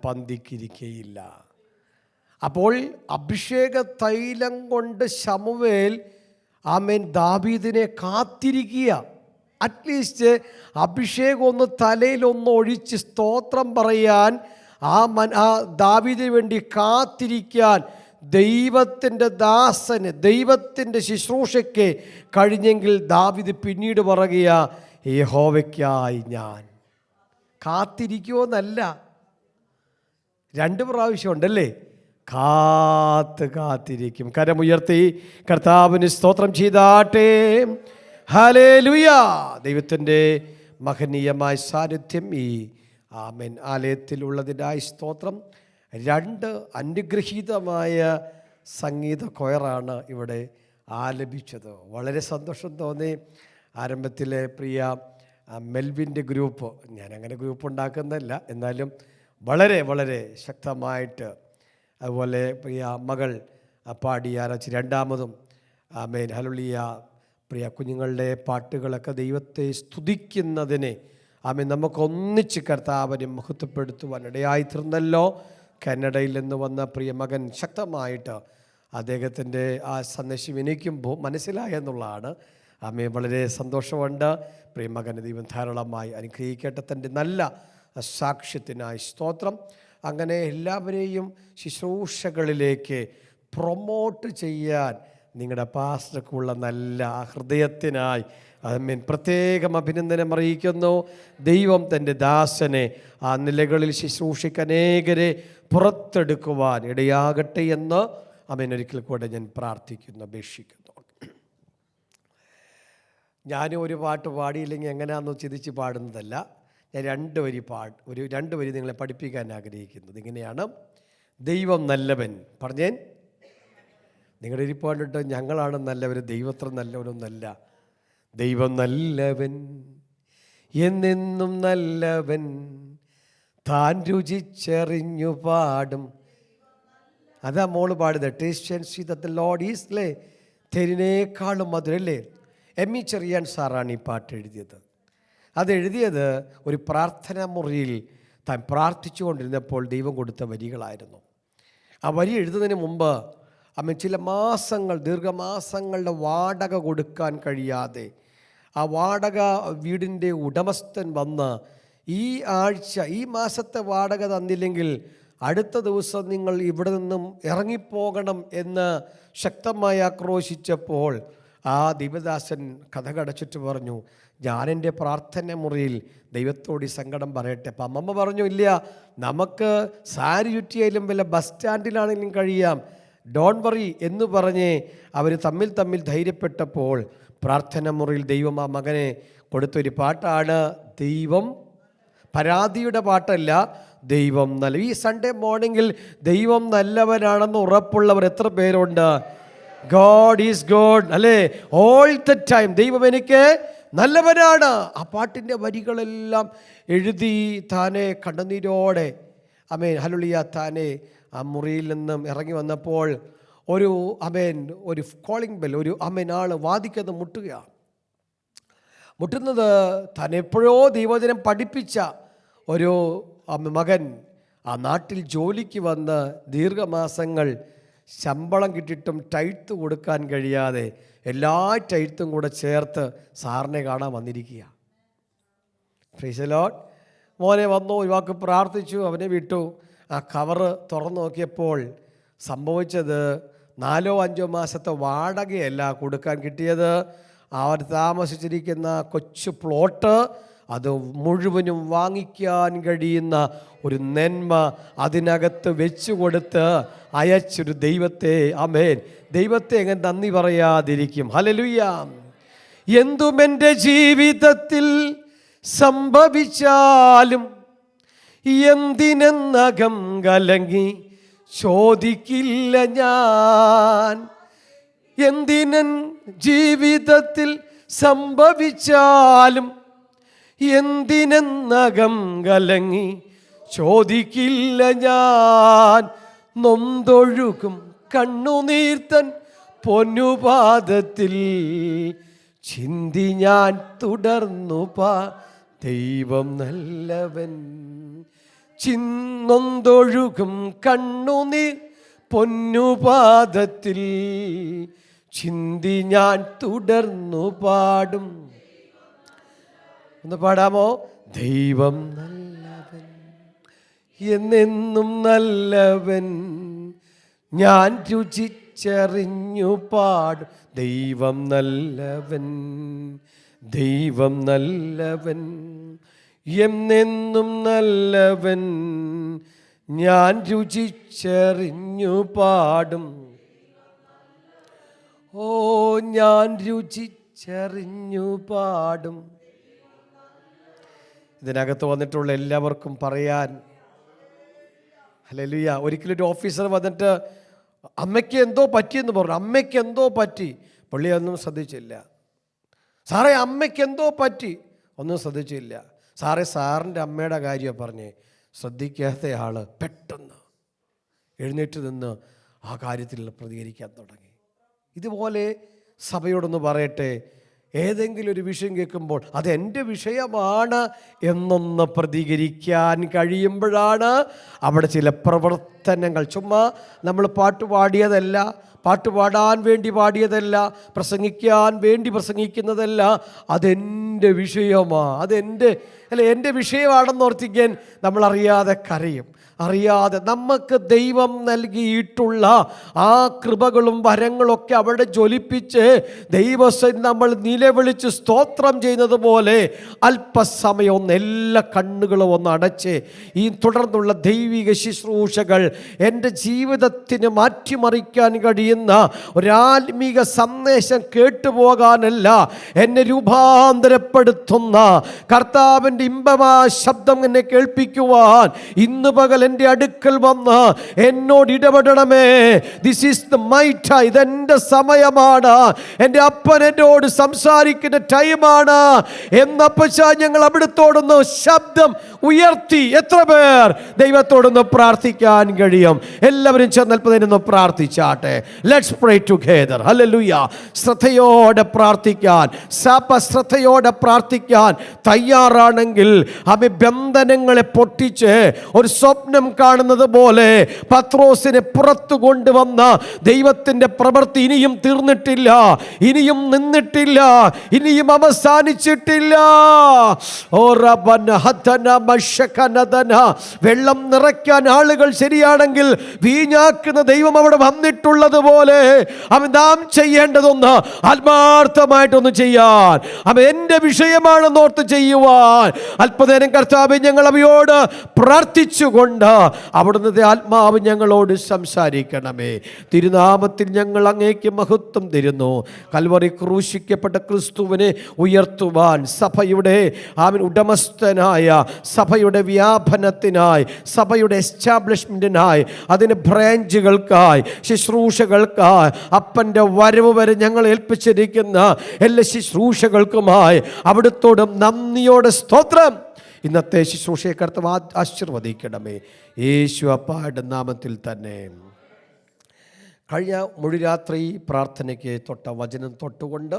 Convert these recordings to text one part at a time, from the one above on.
പന്തിക്കിരിക്കയില്ല. അപ്പോൾ അഭിഷേക തൈലം കൊണ്ട് ശമൂവേൽ ദാവീദിനെ കാത്തിരിക്കുക. അറ്റ്ലീസ്റ്റ് അഭിഷേകം ഒന്ന് തലയിലൊന്ന് ഒഴിച്ച് സ്തോത്രം പറയാൻ ആ ദാവീദിന് വേണ്ടി കാത്തിരിക്കാൻ ദൈവത്തിൻ്റെ ദാസന്, ദൈവത്തിൻ്റെ ശുശ്രൂഷയ്ക്ക് കഴിഞ്ഞെങ്കിൽ ദാവീദ് പിന്നീട് പറയുക, യഹോവയ്ക്കായി ഞാൻ കാത്തിരിക്കുമോന്നല്ല, 2 പ്രാവശ്യം ഉണ്ടല്ലേ, കാത്തിരിക്കും. കരമുയർത്തി കർത്താവിന് സ്തോത്രം ചെയ്താട്ടെ. ഹല്ലേലൂയ. ദൈവത്തിൻ്റെ മഹനീയമായ സാന്നിധ്യം ഈ ആലയത്തിലുള്ളതിനായി സ്തോത്രം. 2 അനുഗ്രഹീതമായ സംഗീത കൊയറാണ് ഇവിടെ ആലപിച്ചത്. വളരെ സന്തോഷം തോന്നി. ആരംഭത്തിലെ പ്രിയ മെൽവിൻ്റെ ഗ്രൂപ്പ്, ഞാനങ്ങനെ ഗ്രൂപ്പ് ഉണ്ടാക്കുന്നതല്ല, എന്നാലും വളരെ വളരെ ശക്തമായിട്ട്, അതുപോലെ പ്രിയ മകൾ പാടി ആരാച്ച്, രണ്ടാമതും ഹല്ലേലൂയ, പ്രിയ കുഞ്ഞുങ്ങളുടെ പാട്ടുകളൊക്കെ ദൈവത്തെ സ്തുതിക്കുന്നതിനെ നമുക്കൊന്നിച്ച് കർത്താവിനെ മഹത്വപ്പെടുത്തുവാൻ ഇടയായിത്തീർന്നല്ലോ. കാനഡയിൽ നിന്ന് വന്ന പ്രിയ മകൻ ശക്തമായിട്ട് അദ്ദേഹത്തിൻ്റെ ആ സന്ദേശം എനിക്കും മനസ്സിലായെന്നുള്ളതാണ്. വളരെ സന്തോഷമുണ്ട്. പ്രിയ മകന് ദൈവം ധാരാളമായി അനുഗ്രഹിക്കട്ടെ. തൻ്റെ നല്ല സാക്ഷ്യത്തിനായി സ്തോത്രം. അങ്ങനെ എല്ലാവരെയും ശുശ്രൂഷകളിലേക്ക് പ്രൊമോട്ട് ചെയ്യാൻ നിങ്ങളുടെ പാസ്റ്റർക്കുള്ള നല്ല ഹൃദയത്തിനായി പ്രത്യേകം അഭിനന്ദനം അറിയിക്കുന്നു. ദൈവം തൻ്റെ ദാസനെ ആ നിലകളിൽ ശുശ്രൂഷയ്ക്ക് അനേകരെ പുറത്തെടുക്കുവാൻ ഇടയാകട്ടെ എന്ന് ഒരിക്കൽ കൂടെ ഞാൻ പ്രാർത്ഥിക്കുന്നു, അപേക്ഷിക്കുന്നു. ഞാനും ഒരു പാട്ട് പാടിയില്ലെങ്കിൽ എങ്ങനെയാണെന്ന് ചിന്തിച്ച് പാടുന്നതല്ല. ഞാൻ 2 വരി നിങ്ങളെ പഠിപ്പിക്കാൻ ആഗ്രഹിക്കുന്നത് ഇങ്ങനെയാണ്. ദൈവം നല്ലവൻ. പറഞ്ഞേൻ, നിങ്ങളുടെ ഇരിപ്പാണ്ടിട്ട് ഞങ്ങളാണ് നല്ലവർ, ദൈവത്ര നല്ലവനൊന്നല്ല. ദൈവം നല്ലവൻ, എന്നെന്നും നല്ലവൻ, താൻ രുചിച്ചെറിഞ്ഞു പാടും. അതാ മോള് പാടുന്നത്. Taste and see that the Lord is ലേ, തേനിനേക്കാളും മധുരല്ലേ. എം ഇ ചെറിയാൻ സാറാണ് ഈ പാട്ട് എഴുതിയത്. അതെഴുതിയത് ഒരു പ്രാർത്ഥനാ മുറിയിൽ താൻ പ്രാർത്ഥിച്ചുകൊണ്ടിരുന്നപ്പോൾ ദൈവം കൊടുത്ത വരികളായിരുന്നു. ആ വരി എഴുതുന്നതിന് മുമ്പ് ചില മാസങ്ങൾ, ദീർഘമാസങ്ങളുടെ വാടക കൊടുക്കാൻ കഴിയാതെ ആ വാടക വീടിൻ്റെ ഉടമസ്ഥൻ വന്ന് ഈ ആഴ്ച, ഈ മാസത്തെ വാടക തന്നില്ലെങ്കിൽ അടുത്ത ദിവസം നിങ്ങൾ ഇവിടെ നിന്നും ഇറങ്ങിപ്പോകണം എന്ന് ശക്തമായി ആക്രോശിച്ചപ്പോൾ ആ ദൈവദാസൻ കഥകടച്ചിട്ട് പറഞ്ഞു, ഞാൻ എൻ്റെ പ്രാർത്ഥന മുറിയിൽ ദൈവത്തോട് ഈ സങ്കടം പറയട്ടെ. അപ്പം അമ്മമ്മ പറഞ്ഞു, ഇല്ല, നമുക്ക് സാരി ചുറ്റിയാലും വല്ല ബസ് സ്റ്റാൻഡിലാണെങ്കിലും കഴിയാം, ഡോൺ വറി എന്ന് പറഞ്ഞ് അവർ തമ്മിൽ ധൈര്യപ്പെട്ടപ്പോൾ പ്രാർത്ഥന മുറിയിൽ ദൈവം ആ മകനെ കൊടുത്തൊരു പാട്ടാണ് ദൈവം. പരാതിയുടെ പാട്ടല്ല, ദൈവം നല്ല. ഈ സൺഡേ മോർണിംഗിൽ ദൈവം നല്ലവനാണെന്ന് ഉറപ്പുള്ളവർ എത്ര പേരുണ്ട്? ഗോഡ് ഈസ് ഗോഡ്, അല്ലേ? ഓൾ ദ ടൈം ദൈവം എനിക്ക് നല്ലവനാണ്. ആ പാട്ടിൻ്റെ വരികളെല്ലാം എഴുതി താനെ കണ്ണുനീരോടെ ഹല്ലേലൂയ താനെ ആ മുറിയിൽ നിന്നും ഇറങ്ങി വന്നപ്പോൾ ഒരു കോളിംഗ് ബെൽ, ഒരു ആൾ വാദിക്കത് മുട്ടുകയാണ്. മുട്ടുന്നത് താൻ എപ്പോഴോ ദൈവവചനം പഠിപ്പിച്ച ഒരു മകൻ ആ നാട്ടിൽ ജോലിക്ക് വന്ന് ദീർഘമാസങ്ങൾ ശമ്പളം കിട്ടിയിട്ടും ടൈറ്റ് കൊടുക്കാൻ കഴിയാതെ എല്ലാ ടൈറ്റും കൂടെ ചേർത്ത് സാറിനെ കാണാൻ വന്നിരിക്കുക. Price the Lord. മോനെ വന്നു, ഒരു വാക്ക് പ്രാർത്ഥിച്ചു, അവനെ വിട്ടു. ആ കവറ് തുറന്നു നോക്കിയപ്പോൾ സംഭവിച്ചത് 4-5 മാസത്തെ വാടകയല്ല കൊടുക്കാൻ കിട്ടിയത്. അവർ താമസിച്ചിരിക്കുന്ന കൊച്ചു പ്ലോട്ട് അത് മുഴുവനും വാങ്ങിക്കാൻ കഴിയുന്ന ഒരു നന്മ അതിനകത്ത് വെച്ചു കൊടുത്ത് അയച്ചൊരു ദൈവത്തെ, ആമേൻ, ദൈവത്തെ എങ്ങനെ നന്ദി പറയാതിരിക്കും? ഹല്ലേലൂയ. എന്തും എൻ്റെ ജീവിതത്തിൽ സംഭവിച്ചാലും എന്തിനെന്നകം കലങ്ങി ചോദിക്കില്ല ഞാൻ. എന്തിനൻ ജീവിതത്തിൽ സംഭവിച്ചാലും എന്തിനെന്നകം കലങ്ങി ചോദിക്കില്ല ഞാൻ. നൊന്തൊഴുകും കണ്ണുനീർത്തൻ പൊന്നുപാദത്തിൽ ചിന്തി ഞാൻ തുടർന്നു ദൈവം നല്ലവൻ. ചിന്നൊന്തൊഴുകും കണ്ണുനീർ പൊന്നുപാദത്തിൽ ചിന്തി ഞാൻ തുടർന്നു പാടും. ഒന്ന് പാടാമോ? ദൈവം നല്ലവൻ, എന്നെന്നും നല്ലവൻ, ഞാൻ രുചിച്ചറിഞ്ഞു പാടും. ദൈവം നല്ലവൻ, ദൈവം നല്ലവൻ, എന്നെന്നും നല്ലവൻ, ഞാൻ രുചിച്ചറിഞ്ഞു പാടും. ഓ, ഞാൻ രുചിച്ചറിഞ്ഞു പാടും. ഇതിനകത്ത് വന്നിട്ടുള്ള എല്ലാവർക്കും പറയാൻ ഹല്ലേലൂയ. ഒരിക്കലും ഒരു ഓഫീസർ വന്നിട്ട് അമ്മയ്ക്ക് എന്തോ പറ്റിയെന്ന് പറഞ്ഞു. അമ്മയ്ക്ക് എന്തോ പറ്റി, പുള്ളി ഒന്നും ശ്രദ്ധിച്ചില്ല. സാറേ അമ്മയ്ക്ക് എന്തോ പറ്റി, ഒന്നും ശ്രദ്ധിച്ചില്ല. സാറേ സാറിൻ്റെ അമ്മയുടെ കാര്യമാണ് പറഞ്ഞേ. ശ്രദ്ധിക്കാത്ത ആൾ പെട്ടെന്ന് എഴുന്നേറ്റ് നിന്ന് ആ കാര്യത്തിൽ പ്രതികരിക്കാൻ തുടങ്ങി. ഇതുപോലെ സഭയോടൊന്ന് പറയട്ടെ, ഏതെങ്കിലും ഒരു വിഷയം കേൾക്കുമ്പോൾ അതെൻ്റെ വിഷയമാണ് എന്നൊന്ന് പ്രതികരിക്കാൻ കഴിയുമ്പോഴാണ് അവിടെ ചില പ്രവർത്തനങ്ങൾ. ചുമ്മാ നമ്മൾ പാട്ട് പാടിയതല്ല, പാട്ട് പാടാൻ വേണ്ടി പാടിയതല്ല, പ്രസംഗിക്കാൻ വേണ്ടി പ്രസംഗിക്കുന്നതല്ല, അതെൻ്റെ വിഷയമാണ്, എൻ്റെ വിഷയമാണെന്ന് ഓർത്തിക്കാൻ നമ്മളറിയാതെ കരയും. അറിയാതെ നമുക്ക് ദൈവം നൽകിയിട്ടുള്ള ആ കൃപകളും വരങ്ങളൊക്കെ അവിടെ ജ്വലിപ്പിച്ച് ദൈവം നമ്മൾ നിലവിളിച്ച് സ്തോത്രം ചെയ്യുന്നത് പോലെ അല്പസമയം ഒന്ന് എല്ലാ കണ്ണുകളും ഒന്ന് അടച്ച് ഈ തുടർന്നുള്ള ദൈവിക ശുശ്രൂഷകൾ എൻ്റെ ജീവിതത്തിന് മാറ്റിമറിക്കാൻ കഴിയുന്ന ഒരാത്മീക സന്ദേശം കേട്ടുപോകാനല്ല, എന്നെ രൂപാന്തരപ്പെടുത്തുന്ന കർത്താവിൻ്റെ ഇമ്പമായ ശബ്ദം എന്നെ കേൾപ്പിക്കുവാൻ ഇന്ന് പകൽ എൻ്റെ അടുക്കൽ വന്ന് എന്നോട് ഇടപെടണമേ. This is the my time, ഇതെൻ്റെ സമയമാണ്, എൻ്റെ അപ്പൻ എന്നോട് സംസാരിക്കുന്ന ടൈമാണ് എന്നപ്പച്ചാ ഞങ്ങൾ അവിടുത്തോടൊന്ന് ശബ്ദം ഉയർത്തി. എത്ര പേർ ദൈവത്തോടൊന്ന് പ്രാർത്ഥിക്കാൻ കഴിയും? എല്ലാവരും ചേർന്നൽപ്പതിനൊന്ന് പ്രാർത്ഥിച്ചാട്ടെ. Let's pray together. ഹല്ലേലൂയ. ശ്രദ്ധയോടെ പ്രാർത്ഥിക്കാൻ, ശ്രദ്ധയോടെ പ്രാർത്ഥിക്കാൻ തയ്യാറാണെങ്കിൽ അവ ബന്ധനങ്ങളെ പൊട്ടിച്ച് ഒരു സ്വപ്നം കാണുന്നത് പോലെ പത്രോസിനെ പുറത്തു കൊണ്ടുവന്ന ദൈവത്തിന്റെ പ്രവൃത്തി ഇനിയും തീർന്നിട്ടില്ല, ഇനിയും നിന്നിട്ടില്ല, ഇനിയും അവസാനിച്ചിട്ടില്ല. വെള്ളം നിറയ്ക്കാൻ ആളുകൾ ശരിയാണെങ്കിൽ വീഞ്ഞാക്കുന്ന ദൈവം അവിടെ വന്നിട്ടുള്ളതുപോലെ അവൻ നാം ചെയ്യേണ്ടതൊന്ന് ആത്മാർത്ഥമായിട്ടൊന്ന് ചെയ്യാൻ, അവൻ എൻ്റെ വിഷയമാണെന്നോർത്ത് ചെയ്യുവാൻ അല്പനേരം കർത്താവേ ഞങ്ങൾ അവയോട് പ്രാർത്ഥിച്ചുകൊണ്ട് അവിടുത്തെ ആത്മാവ് ഞങ്ങളോട് സംസാരിക്കണമേ. തിരുനാമത്തിൽ ഞങ്ങൾ അങ്ങേക്ക് മഹത്വം തരുന്നു. കൽവറി ക്രൂശിക്കപ്പെട്ട ക്രിസ്തുവിനെ ഉയർത്തുവാൻ സഭയുടെ അവൻ ഉടമസ്ഥനായ, സഭയുടെ വ്യാപനത്തിനായി, സഭയുടെ എസ്റ്റാബ്ലിഷ്മെൻറ്റിനായി, അതിന് ബ്രാഞ്ചുകൾക്കായി, ശുശ്രൂഷകൾക്കായി, അപ്പൻ്റെ വരവ് വരെ ഞങ്ങൾ ഏൽപ്പിച്ചിരിക്കുന്ന എല്ലാ ശുശ്രൂഷകൾക്കുമായി അവിടുത്തോടും നന്ദിയോടെ സ്തോത്രം. ഇന്നത്തെ ശുശ്രൂഷയെ കർത്താവ് ആശീർവദിക്കണമേ, യേശു അപ്പായുടെ നാമത്തിൽ തന്നെ. കഴിഞ്ഞ മുഴുരാത്രി പ്രാർത്ഥനയ്ക്ക് തൊട്ട വചനം തൊട്ടുകൊണ്ട്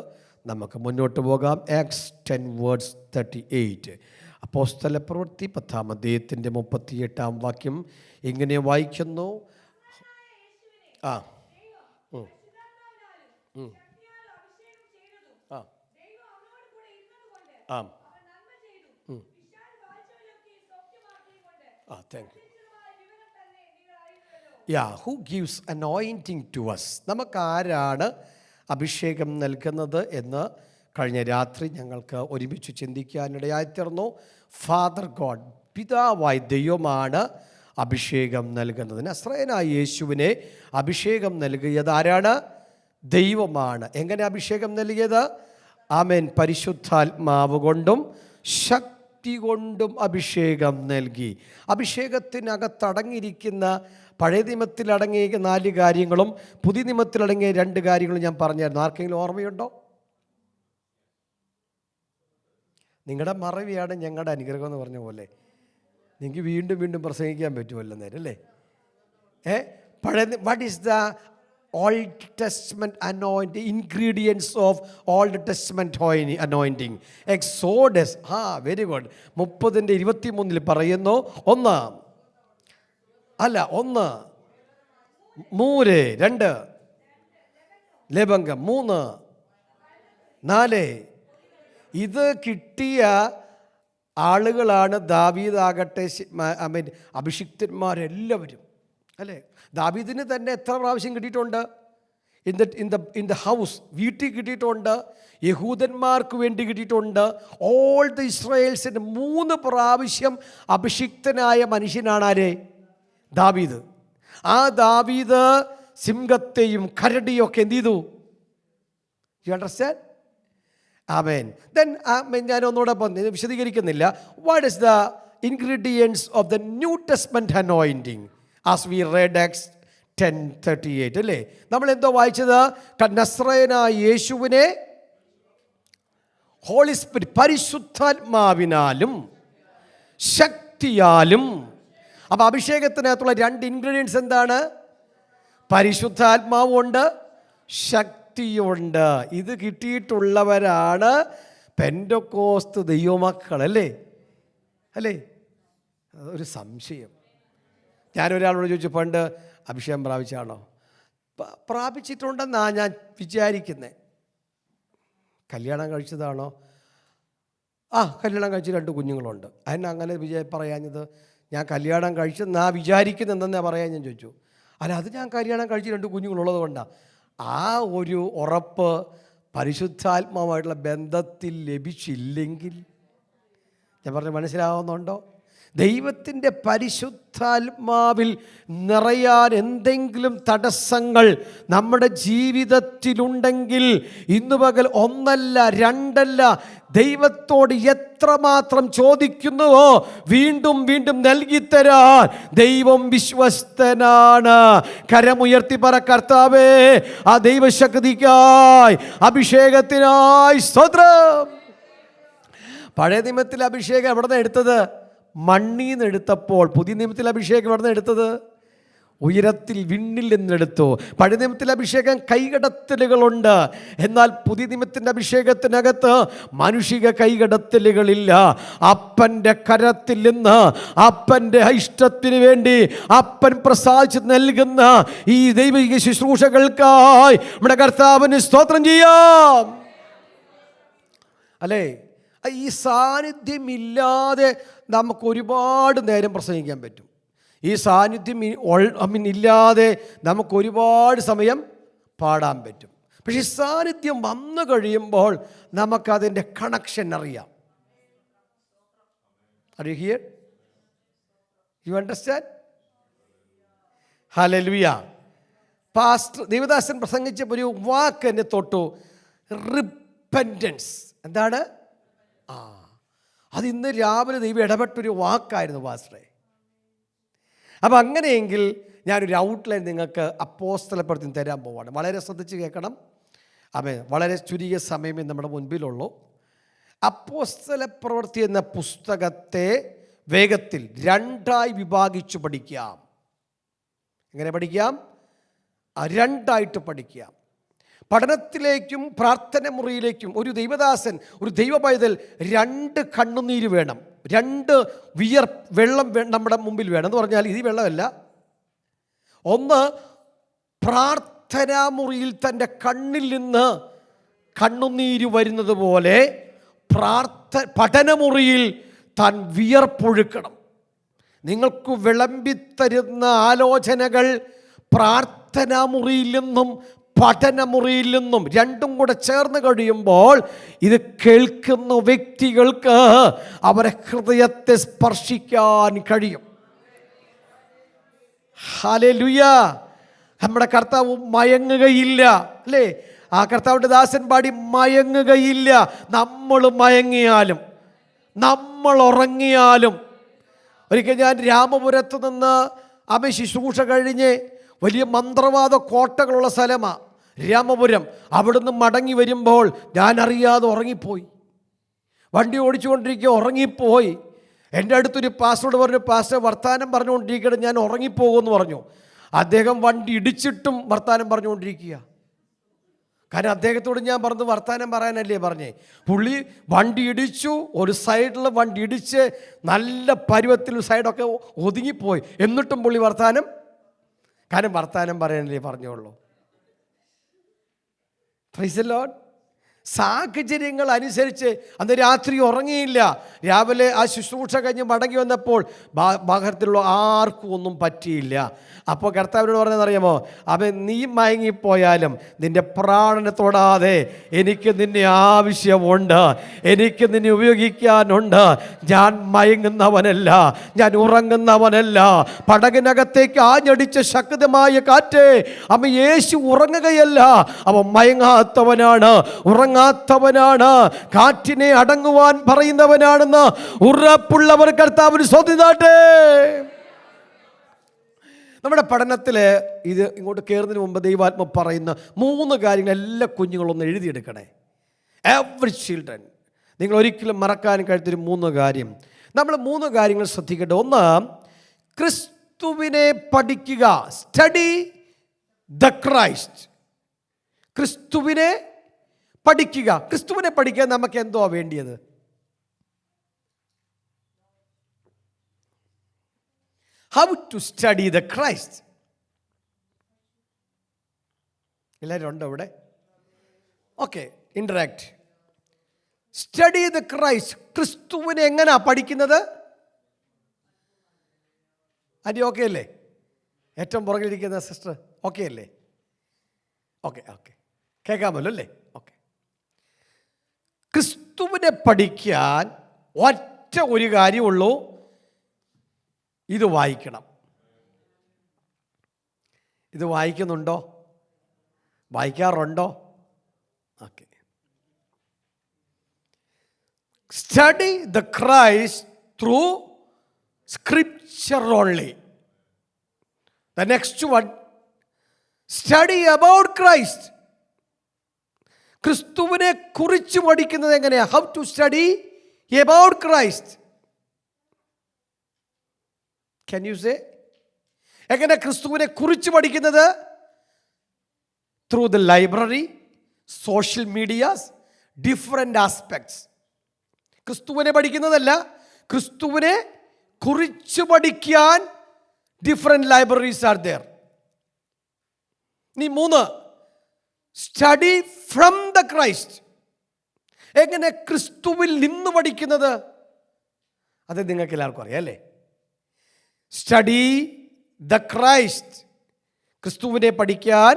നമുക്ക് മുന്നോട്ട് പോകാം. ആക്ട്സ് 10:38. അപ്പോസ്തല പ്രവൃത്തി 10-ാം അധ്യായത്തിൻ്റെ 38-ാം വാക്യം ഇങ്ങനെ വായിക്കുന്നു. ആ ആ thank you. Yeah, who gives anointing to us? നമുക്ക് ആരാണ് അഭിഷേകം നൽകുന്നത് എന്ന് കഴിഞ്ഞ രാത്രി ഞങ്ങൾക്ക് ഒരുമിച്ച് ചിന്തിക്കാനിടയായിത്തീർന്നു. ഫാദർ ഗോഡ്, പിതാവായ ദൈവമാണ് അഭിഷേകം നൽകുന്നത്. നസ്രയനായ യേശുവിനെ അഭിഷേകം നൽകിയത് ആരാണ്? ദൈവമാണ്. എങ്ങനെ അഭിഷേകം നൽകിയത്? ആമേൻ. പരിശുദ്ധാത്മാവ് കൊണ്ടും ശക്തി കൊണ്ടും അഭിഷേകം നൽകി. അഭിഷേകത്തിനകത്തടങ്ങിയിരിക്കുന്ന പഴയ നിയമത്തിലടങ്ങിയ 4 കാര്യങ്ങളും പുതിയ നിയമത്തിലടങ്ങിയ 2 കാര്യങ്ങളും ഞാൻ പറഞ്ഞായിരുന്നു. ആർക്കെങ്കിലും ഓർമ്മയുണ്ടോ? നിങ്ങളുടെ മറവിയാണ് ഞങ്ങളുടെ അനുഗ്രഹം എന്ന് പറഞ്ഞ പോലെ നിങ്ങൾക്ക് വീണ്ടും വീണ്ടും പ്രസംഗിക്കാൻ പറ്റുമല്ലോ നേരം അല്ലേ? What is the Old Testament anointing, ingredients of Old Testament anointing? Exodus, very good. 30:23 പറയുന്നു. 1, അല്ല, 1 മൂര്, 2 ലവംഗം, 3 4. ഇത് കിട്ടിയ ആളുകളാണ് ദാവീദാകട്ടെ, അഭിഷിക്തന്മാരെല്ലാവരും, അല്ലേ? ദാവീദിന് തന്നെ എത്ര പ്രാവശ്യം കിട്ടിയിട്ടുണ്ട്? ഇൻ ദ ഹൗസ്, വീട്ടിൽ കിട്ടിയിട്ടുണ്ട്. യഹൂദന്മാർക്ക് വേണ്ടി കിട്ടിയിട്ടുണ്ട്. ഓൾ ദ ഇസ്രായേൽസിന് 3 പ്രാവശ്യം അഭിഷിക്തനായ മനുഷ്യനാണ് ആരെ? ദാവീദ്. ആ ദാവീദ് സിംഹത്തെയും കരടിയും ഒക്കെ എന്ത് ചെയ്തു? You understand? ആമേൻ. ദെൻ ഞാൻ ഒന്നുകൂടെ വിശദീകരിക്കുന്നില്ല. What is the ingredients of the new testament anointing as we red acts 10:38, അല്ലേ? നമ്മൾ എന്തോ വായിച്ചത്? നസ്രയനായ യേശുവിനെ ഹോളി സ്പിരിറ്റ്, പരിശുദ്ധാത്മാവിനാലും ശക്തിയാലും. അപ്പോൾ അഭിഷേകത്തിനകത്തുള്ള 2 ഇൻഗ്രീഡിയൻസ് എന്താണ്? പരിശുദ്ധാത്മാവുണ്ട്, ശക്തിയുണ്ട്. ഇത് കിട്ടിയിട്ടുള്ളവരാണ് പെന്തക്കോസ്ത് ദൈവമക്കൾ, അല്ലേ? അല്ലേ? ഒരു സംശയം. ഞാനൊരാളോട് ചോദിച്ചു, പണ്ട് അഭിഷേകം പ്രാപിച്ചാണോ? പ്രാപിച്ചിട്ടുണ്ടെന്നാണ് ഞാൻ വിചാരിക്കുന്നത്. കല്യാണം കഴിച്ചതാണോ? കല്യാണം കഴിച്ച് 2 കുഞ്ഞുങ്ങളുണ്ട്. അതിന് അങ്ങനെ പറയാഞ്ഞത്? ഞാൻ കല്യാണം കഴിച്ചെന്നാ വിചാരിക്കുന്നതെന്നാ പറയാൻ ഞാൻ ചോദിച്ചു. അല്ല, അത് ഞാൻ കല്യാണം കഴിച്ച് 2 കുഞ്ഞുങ്ങളുള്ളത് കൊണ്ടാണ്. ആ ഒരു ഉറപ്പ് പരിശുദ്ധാത്മാവുമായിട്ടുള്ള ബന്ധത്തിൽ ലഭിച്ചില്ലെങ്കിൽ, ഞാൻ പറഞ്ഞത് മനസ്സിലാവുന്നുണ്ടോ? ദൈവത്തിൻ്റെ പരിശുദ്ധാത്മാവിൽ നിറയാൻ എന്തെങ്കിലും തടസ്സങ്ങൾ നമ്മുടെ ജീവിതത്തിലുണ്ടെങ്കിൽ, ഇന്നു പകൽ 1 2 ദൈവത്തോട് എത്രമാത്രം ചോദിക്കുന്നുവോ വീണ്ടും വീണ്ടും നൽകിത്തരാൻ ദൈവം വിശ്വസ്തനാണ്. കരമുയർത്തി പറ, കർത്താവേ, ആ ദൈവശക്തിക്കായി, അഭിഷേകത്തിനായി സ്തോത്രം. പഴയ നിയമത്തിലെ അഭിഷേകം എവിടെ നിന്നാണ് എടുത്തത്? മണ്ണിൽ നിന്ന് എടുത്തപ്പോൾ പുതിയ നിയമത്തിലെ അഭിഷേകം എവിടെ നിന്ന് എടുത്തത്? ഉയരത്തിൽ, വിണ്ണിൽ നിന്നെടുത്തു. പഴയ നിയമത്തിലെ അഭിഷേകം കൈകടത്തലുകളുണ്ട്. എന്നാൽ പുതിയ നിയമത്തിൻ്റെ അഭിഷേകത്തിനകത്ത് മാനുഷിക കൈകടത്തലുകളില്ല. അപ്പൻ്റെ കരത്തിൽ നിന്ന് അപ്പൻ്റെ ഇഷ്ടത്തിന് വേണ്ടി അപ്പൻ പ്രസാദിച്ച് നൽകുന്ന ഈ ദൈവിക ശുശ്രൂഷകൾക്കായി നമ്മുടെ കർത്താവിന് സ്തോത്രം ചെയ്യാം, അല്ലേ? ഈ സാന്നിധ്യമില്ലാതെ നമുക്ക് ഒരുപാട് നേരം പ്രസംഗിക്കാൻ പറ്റും. ഈ സാന്നിധ്യം ഇല്ലാതെ നമുക്ക് ഒരുപാട് സമയം പാടാൻ പറ്റും. പക്ഷേ ഈ സാന്നിധ്യം വന്നു കഴിയുമ്പോൾ നമുക്കതിൻ്റെ കണക്ഷൻ അറിയാം. Are you here? You understand? Hallelujah. Pastor Devadasan പ്രസംഗിച്ചപ്പോൾ ഒരു വാക്ക് എന്നെ തൊട്ടു, റിപ്പൻറ്റൻസ്. എന്താണ്? അത് ഇന്ന് രാവിലെ ദൈവം ഇടപെട്ടൊരു വാക്കായിരുന്നു പാസ്റ്ററെ. അപ്പം അങ്ങനെയെങ്കിൽ ഞാനൊരു ഔട്ട്ലൈൻ നിങ്ങൾക്ക് അപ്പോസ്തലപ്രവൃത്തി തരാൻ പോവാണ്. വളരെ ശ്രദ്ധിച്ച് കേൾക്കണം. ആമേൻ. വളരെ ചുരുങ്ങിയ സമയമേ നമ്മുടെ മുൻപിലുള്ളൂ. അപ്പോസ്തലപ്രവൃത്തി എന്ന പുസ്തകത്തെ വേഗത്തിൽ 2ആയി വിഭാഗിച്ചു പഠിക്കാം. എങ്ങനെ പഠിക്കാം? 2ആയിട്ട് പഠിക്കാം. പഠനത്തിലേക്കും പ്രാർത്ഥന മുറിയിലേക്കും ഒരു ദൈവദാസൻ, ഒരു ദൈവ പൈതൽ 2 കണ്ണുനീര് വേണം, 2 വെള്ളം നമ്മുടെ മുമ്പിൽ വേണം. എന്ന് പറഞ്ഞാൽ ഇത് വെള്ളമല്ല. ഒന്ന്, പ്രാർത്ഥനാ മുറിയിൽ തൻ്റെ കണ്ണിൽ നിന്ന് കണ്ണുനീര് വരുന്നത് പോലെ പഠനമുറിയിൽ താൻ വിയർപ്പൊഴുക്കണം. നിങ്ങൾക്ക് വിളമ്പിത്തരുന്ന ആലോചനകൾ പ്രാർത്ഥനാ മുറിയിൽ നിന്നും പഠനമുറിയിൽ നിന്നും 2ഉം കൂടെ ചേർന്ന് കഴിയുമ്പോൾ ഇത് കേൾക്കുന്ന വ്യക്തികൾക്ക് അവരെ ഹൃദയത്തെ സ്പർശിക്കാൻ കഴിയും. ഹല്ലേലൂയ. നമ്മുടെ കർത്താവ് മയങ്ങുകയില്ല, അല്ലേ? ആ കർത്താവിൻ്റെ ദാസൻ പാടി, മയങ്ങുകയില്ല. നമ്മൾ മയങ്ങിയാലും, നമ്മൾ ഉറങ്ങിയാലും. ഒരിക്കൽ ഞാൻ രാമപുരത്ത് നിന്ന് ശുശ്രൂഷ കഴിഞ്ഞ്, വലിയ മന്ത്രവാദ കോട്ടകളുള്ള സ്ഥലമാണ് രാമപുരം. അവിടുന്ന് മടങ്ങി വരുമ്പോൾ ഞാൻ അറിയാതെ ഉറങ്ങിപ്പോയി. വണ്ടി ഓടിച്ചുകൊണ്ടിരിക്കുക, ഉറങ്ങിപ്പോയി. എൻ്റെ അടുത്തൊരു പാസ്റ്ററോട് പറഞ്ഞു, പാസ്റ്റർ വർത്താനം പറഞ്ഞുകൊണ്ടിരിക്കണം, ഞാൻ ഉറങ്ങിപ്പോകുമെന്ന് പറഞ്ഞു. അദ്ദേഹം വണ്ടി ഇടിച്ചിട്ടും വർത്താനം പറഞ്ഞുകൊണ്ടിരിക്കുക. കാരണം അദ്ദേഹത്തോട് ഞാൻ പറഞ്ഞത് വർത്താനം പറയാനല്ലേ പറഞ്ഞേ. പുള്ളി വണ്ടി ഇടിച്ചു, ഒരു സൈഡിൽ വണ്ടി ഇടിച്ച് നല്ല പരുവത്തിൽ സൈഡൊക്കെ ഒതുങ്ങിപ്പോയി. എന്നിട്ടും പുള്ളി വർത്താനം, കാരണം വർത്താനം പറയാനല്ലേ പറഞ്ഞോളൂ. Price the Lord. സാഹചര്യങ്ങൾ അനുസരിച്ച് അന്ന് രാത്രി ഉറങ്ങിയില്ല. രാവിലെ ആ ശുശ്രൂഷ കഴിഞ്ഞ് മടങ്ങി വന്നപ്പോൾ ഭാഗത്തിലുള്ള ആർക്കും ഒന്നും പറ്റിയില്ല. അപ്പോൾ കർത്താവിനോട് പറഞ്ഞതെന്നറിയാമോ? അവൻ നീ മയങ്ങിപ്പോയാലും നിൻ്റെ പ്രാണനെ തൊടാതെ എനിക്ക് നിന്നെ ആവശ്യമുണ്ട്, എനിക്ക് നിന്നെ ഉപയോഗിക്കാനുണ്ട്. ഞാൻ മയങ്ങുന്നവനല്ല, ഞാൻ ഉറങ്ങുന്നവനല്ല. പടകിനകത്തേക്ക് ആഞ്ഞടിച്ച ശക്തമായ കാറ്റ്, അവൻ യേശു ഉറങ്ങുകയല്ല, അവൻ മയങ്ങാത്തവനാണ്, ഉറങ്ങാത്തവനാണ്, കാറ്റിനെ അടങ്ങുവാൻ പറയുന്നവനാണെന്ന് ഉറപ്പുള്ളവർ കർത്താവിന് സ്വന്തമാട്ടെ. നമ്മുടെ പഠനത്തിൽ ഇത് ഇങ്ങോട്ട് കയറുന്നതിന് മുമ്പ് ദൈവാത്മ പറയുന്ന 3 കാര്യങ്ങൾ എല്ലാ കുഞ്ഞുങ്ങളൊന്ന് എഴുതിയെടുക്കണേ. എവറി ചിൽഡ്രൻ, നിങ്ങൾ ഒരിക്കലും മറക്കാൻ കഴിയാത്തൊരു 3 കാര്യം. നമ്മൾ 3 കാര്യങ്ങൾ ശ്രദ്ധിക്കേണ്ടത്. ഒന്ന്, ക്രിസ്തുവിനെ പഠിക്കുക. Study the Christ. ക്രിസ്തുവിനെ പഠിക്കുക. ക്രിസ്തുവിനെ പഠിക്കാൻ നമുക്ക് എന്തോ വേണ്ടിയത്? How to study the Christ? എല്ലാവരും ഉണ്ടോ ഇവിടെ? Okay, interact. Study the Christ. ക്രിസ്തുവിനെ എങ്ങനെയാ പഠിക്കുന്നത്? ആൻറ്റി ഓക്കെ അല്ലേ? ഏറ്റവും പുറകിലിരിക്കുന്ന സിസ്റ്റർ ഓക്കെ അല്ലേ? ഓക്കെ ഓക്കെ, കേൾക്കാമല്ലോ അല്ലേ? ഓക്കെ. ക്രിസ്തുവിനെ പഠിക്കാൻ ഒറ്റ ഒരു കാര്യമുള്ളൂ, ഇത് വായിക്കണം. ഇത് വായിക്കുന്നുണ്ടോ? വായിക്കാറുണ്ടോ? Okay. Study the Christ through scripture only. The next one, study about Christ. ക്രിസ്തുവിനെ കുറിച്ച് പഠിക്കുന്നത് എങ്ങനെയാ? How to study about Christ. Can you say? എങ്ങനെ ക്രിസ്തുവിനെ കുറിച്ച് പഠിക്കുന്നത്? Through the library, social medias, different aspects. ക്രിസ്തുവിനെ പഠിക്കുന്നതല്ല, ക്രിസ്തുവിനെ കുറിച്ച് പഠിക്കാൻ ഡിഫറെൻ്റ് ലൈബ്രറീസ് ആർ ദെയർ. ഇനി 3, സ്റ്റഡി ഫ്രം ദ ക്രൈസ്റ്റ്. എങ്ങനെ ക്രിസ്തുവിൽ നിന്ന് പഠിക്കുന്നത്? അത് നിങ്ങൾക്ക് എല്ലാവർക്കും അറിയാം അല്ലേ? Study the Christ. ക്രിസ്തുവിനെ പഠിക്കാൻ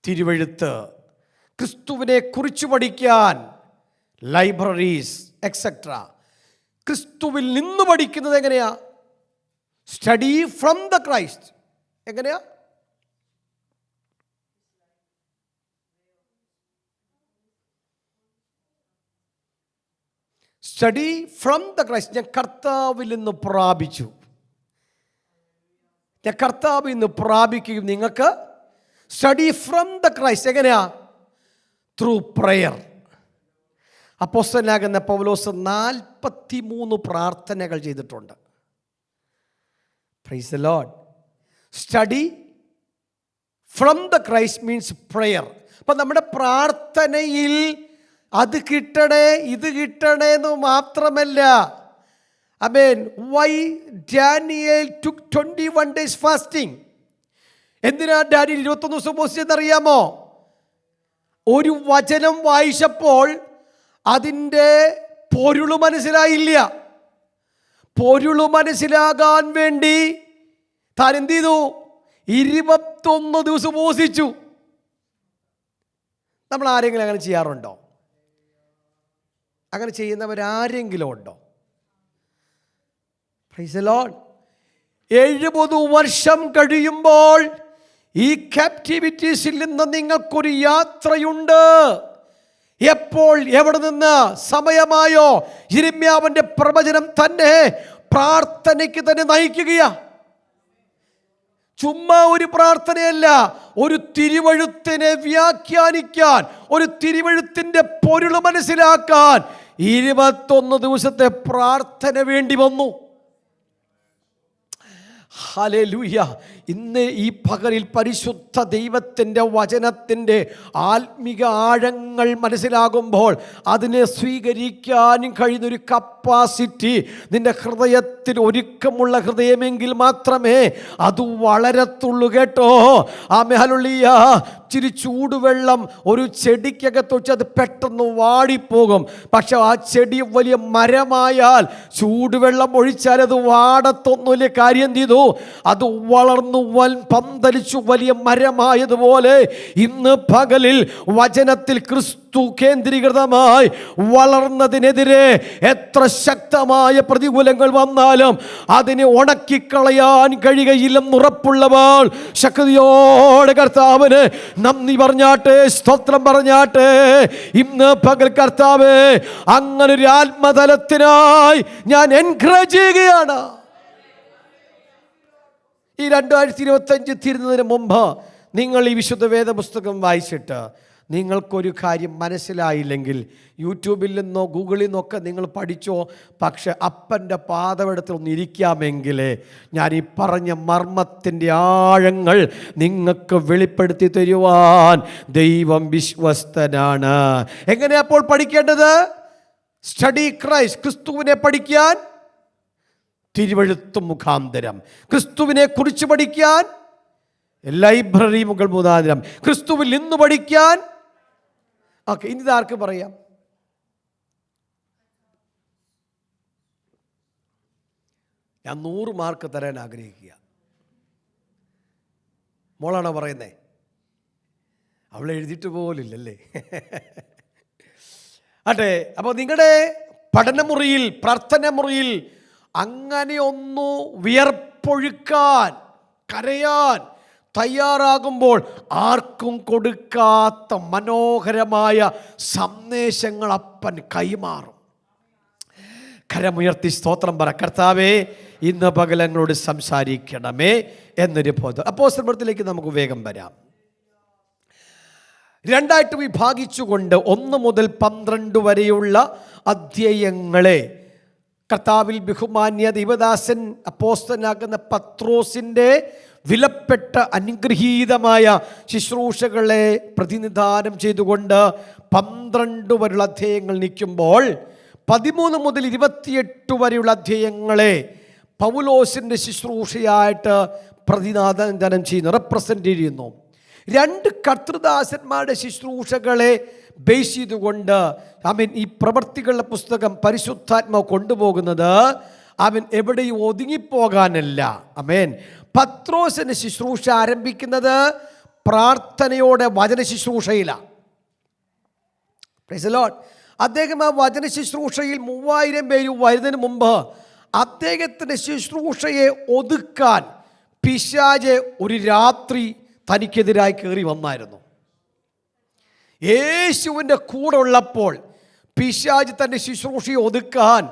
തിരുവെഴുത്ത്, ക്രിസ്തുവിനെ കുറിച്ച് പഠിക്കാൻ ലൈബ്രറീസ് എക്സെട്ര. ക്രിസ്തുവിൽ നിന്ന് പഠിക്കുന്നത് എങ്ങനെയാ? Study from the Christ. എങ്ങനെയാ? Study from the Christ. ഞാൻ കർത്താവിൽ നിന്ന് പ്രാപിച്ചു, ഞാൻ കർത്താവിൽ നിന്ന് പ്രാപിക്കുകയും. നിങ്ങൾക്ക് സ്റ്റഡി ഫ്രം ദ ക്രൈസ്റ്റ് എങ്ങനെയാ? Through prayer. അപ്പോസ്തലനാകുന്ന പൗലോസ് 43 പ്രാർത്ഥനകൾ ചെയ്തിട്ടുണ്ട്. Praise the Lord. Study from the Christ means prayer. അപ്പം നമ്മുടെ പ്രാർത്ഥനയിൽ അത് കിട്ടണേ ഇത് കിട്ടണേ എന്ന് മാത്രമല്ല. Amen. Why Daniel took 21 days fasting? എന്തിനാ ഡാനിയേൽ 21 ദിവസം ഉപവസിച്ചെന്നറിയാമോ? ഒരു വചനം വായിച്ചപ്പോൾ അതിൻ്റെ പൊരുൾ മനസ്സിലായില്ല. പൊരുൾ മനസ്സിലാകാൻ വേണ്ടി താൻ എന്ത് ചെയ്തു? 21 ദിവസം ഉപവസിച്ചു. നമ്മൾ ആരെങ്കിലും അങ്ങനെ ചെയ്യാറുണ്ടോ? അങ്ങനെ ചെയ്യുന്നവരാരെങ്കിലും ഉണ്ടോ? Price the Lord. 70 വർഷം കഴിയുമ്പോൾ ഈ ക്യാപ്റ്റിവിറ്റീസിൽ നിന്ന് നിങ്ങൾക്കൊരു യാത്രയുണ്ട്. എപ്പോൾ, എവിടെ നിന്ന്? സമയമായോ? യിരെമ്യാവിന്റെ പ്രവചനം തന്നെ പ്രാർത്ഥനയ്ക്ക് തന്നെ നയിക്കുകയാ. ചുമ്മാ ഒരു പ്രാർത്ഥനയല്ല, ഒരു തിരുവെഴുത്തിനെ വ്യാഖ്യാനിക്കാൻ, ഒരു തിരുവെഴുത്തിന്റെ പൊരുൾ മനസ്സിലാക്കാൻ 21 ദിവസത്തെ പ്രാർത്ഥന വേണ്ടി വന്നു. ഹല്ലേലൂയ. ഇന്ന് ഈ പകലിൽ പരിശുദ്ധ ദൈവത്തിൻ്റെ വചനത്തിൻ്റെ ആത്മിക ആഴങ്ങൾ മനസ്സിലാകുമ്പോൾ അതിനെ സ്വീകരിക്കാനും കഴിയുന്നൊരു കപ്പാസിറ്റി നിൻ്റെ ഹൃദയത്തിൽ ഒരുക്കമുള്ള ഹൃദയമെങ്കിൽ മാത്രമേ അത് വളരത്തുള്ളൂ കേട്ടോ. ഹല്ലേലൂയ. ഇച്ചിരി ചൂടുവെള്ളം ഒരു ചെടിക്കകത്ത് വെച്ച് അത് പെട്ടെന്ന് വാടിപ്പോകും. പക്ഷെ ആ ചെടി വലിയ മരമായാൽ ചൂടുവെള്ളം ഒഴിച്ചാൽ അത് വാടത്തൊന്നുമില്ല. കാര്യം ചെയ്തു, അത് വളർന്നു പന്തലിച്ചു വലിയ മരമായതുപോലെ ഇന്ന് പകലിൽ വചനത്തിൽ ക്രിസ്തു കേന്ദ്രീകൃതമായി വളർന്നതിനെതിരെ എത്ര ശക്തമായ പ്രതികൂലങ്ങൾ വന്നാലും അതിനെ ഉണക്കിക്കളയാൻ കഴിയുകയില്ലെന്ന് ഉറപ്പുള്ളവൾ ശക്തിയോടെ കർത്താവിന് നന്ദി പറഞ്ഞാട്ടെ, സ്തോത്രം പറഞ്ഞാട്ടെ. ഇന്ന് പകൽ കർത്താവേ, അങ്ങനെ ഒരു ആത്മതലത്തിനായി ഞാൻ എൻകറേജ് ചെയ്യുകയാണ്. ഈ 2025 തീരുന്നതിന് മുമ്പ് നിങ്ങൾ ഈ വിശുദ്ധ വേദപുസ്തകം വായിച്ചിട്ട് നിങ്ങൾക്കൊരു കാര്യം മനസ്സിലായില്ലെങ്കിൽ യൂട്യൂബിൽ നിന്നോ ഗൂഗിളിൽ നിന്നൊക്കെ നിങ്ങൾ പഠിച്ചോ. പക്ഷെ അപ്പൻ്റെ പാദപീഠത്തിൽ ഒന്ന് ഇരിക്കാമെങ്കിൽ ഞാൻ ഈ പറഞ്ഞ മർമ്മത്തിൻ്റെ ആഴങ്ങൾ നിങ്ങൾക്ക് വെളിപ്പെടുത്തി തരുവാൻ ദൈവം വിശ്വസ്തനാണ്. എങ്ങനെയാ അപ്പോൾ പഠിക്കേണ്ടത്? സ്റ്റഡി ക്രൈസ്റ്റ്, ക്രിസ്തുവിനെ പഠിക്കാൻ തിരുവെഴുത്ത് മുഖാന്തരം, ക്രിസ്തുവിനെ കുറിച്ച് പഠിക്കാൻ ലൈബ്രറി മുഖാന്തരം, ക്രിസ്തുവിൽ നിന്ന് പഠിക്കാൻ. ഓക്കെ, ഇനി ഇതാർക്ക് പറയാം? ഞാൻ 100 മാർക്ക് തരാൻ ആഗ്രഹിക്കുക. മോളാണോ പറയുന്നേ? അവൾ എഴുതിയിട്ട് പോലില്ലല്ലേ? അതെ, അപ്പോൾ നിങ്ങളുടെ പഠനമുറിയിൽ, പ്രാർത്ഥന മുറിയിൽ അങ്ങനെ ഒന്ന് വിയർപ്പൊഴുക്കാൻ, കരയാൻ തയ്യാറാകുമ്പോൾ ആർക്കും കൊടുക്കാത്ത മനോഹരമായ സന്ദേശങ്ങൾ അപ്പൻ കൈമാറും. കരമുയർത്തി സ്തോത്രം പറ. കർത്താവേ, ഇന്ന് പകൽ ഞങ്ങളോട് സംസാരിക്കണമേ എന്നൊരു ബോധം. അപ്പോസ്തല പ്രവൃത്തിയിലേക്ക് നമുക്ക് വേഗം വരാം. 2 വിഭാഗിച്ചുകൊണ്ട് 1 മുതൽ 12 വരെയുള്ള അധ്യായങ്ങളെ കർത്താവിൽ ബഹുമാന്യ ദൈവദാസൻ അപ്പോസ്തലനാകുന്ന പത്രോസിൻ്റെ വിലപ്പെട്ട അനുഗ്രഹീതമായ ശുശ്രൂഷകളെ പ്രതിനിധാനം ചെയ്തുകൊണ്ട് 12 വരെയുള്ള അധ്യായങ്ങൾ നിൽക്കുമ്പോൾ 13 മുതൽ 28 വരെയുള്ള അധ്യായങ്ങളെ പൗലോസിൻ്റെ ശുശ്രൂഷയായിട്ട് പ്രതിനിധാനം ചെയ്യുന്നു, റെപ്രസെൻ്റ് ചെയ്യുന്നു. 2 കർത്തൃദാസന്മാരുടെ ശുശ്രൂഷകളെ ബേസ് ചെയ്തുകൊണ്ട് ഈ പ്രവർത്തികളുടെ പുസ്തകം പരിശുദ്ധാത്മാവ് കൊണ്ടുപോകുന്നത് എവിടെയും ഒതുങ്ങിപ്പോകാനല്ല. പത്രോസിൻ്റെ ശുശ്രൂഷ ആരംഭിക്കുന്നത് പ്രാർത്ഥനയോടെ വചന ശുശ്രൂഷയിലാണ്. Price the Lord. അദ്ദേഹം ആ വചന ശുശ്രൂഷയിൽ 3000 പേര് വരുന്നതിന് മുമ്പ് അദ്ദേഹത്തിൻ്റെ ശുശ്രൂഷയെ ഒതുക്കാൻ പിശാച് ഒരു രാത്രി തനിക്കെതിരായി കയറി വന്നായിരുന്നു. യേശുവിൻ്റെ കൂടെ ഉള്ളപ്പോൾ പിശാച് തൻ്റെ ശുശ്രൂഷയെ ഒതുക്കാൻ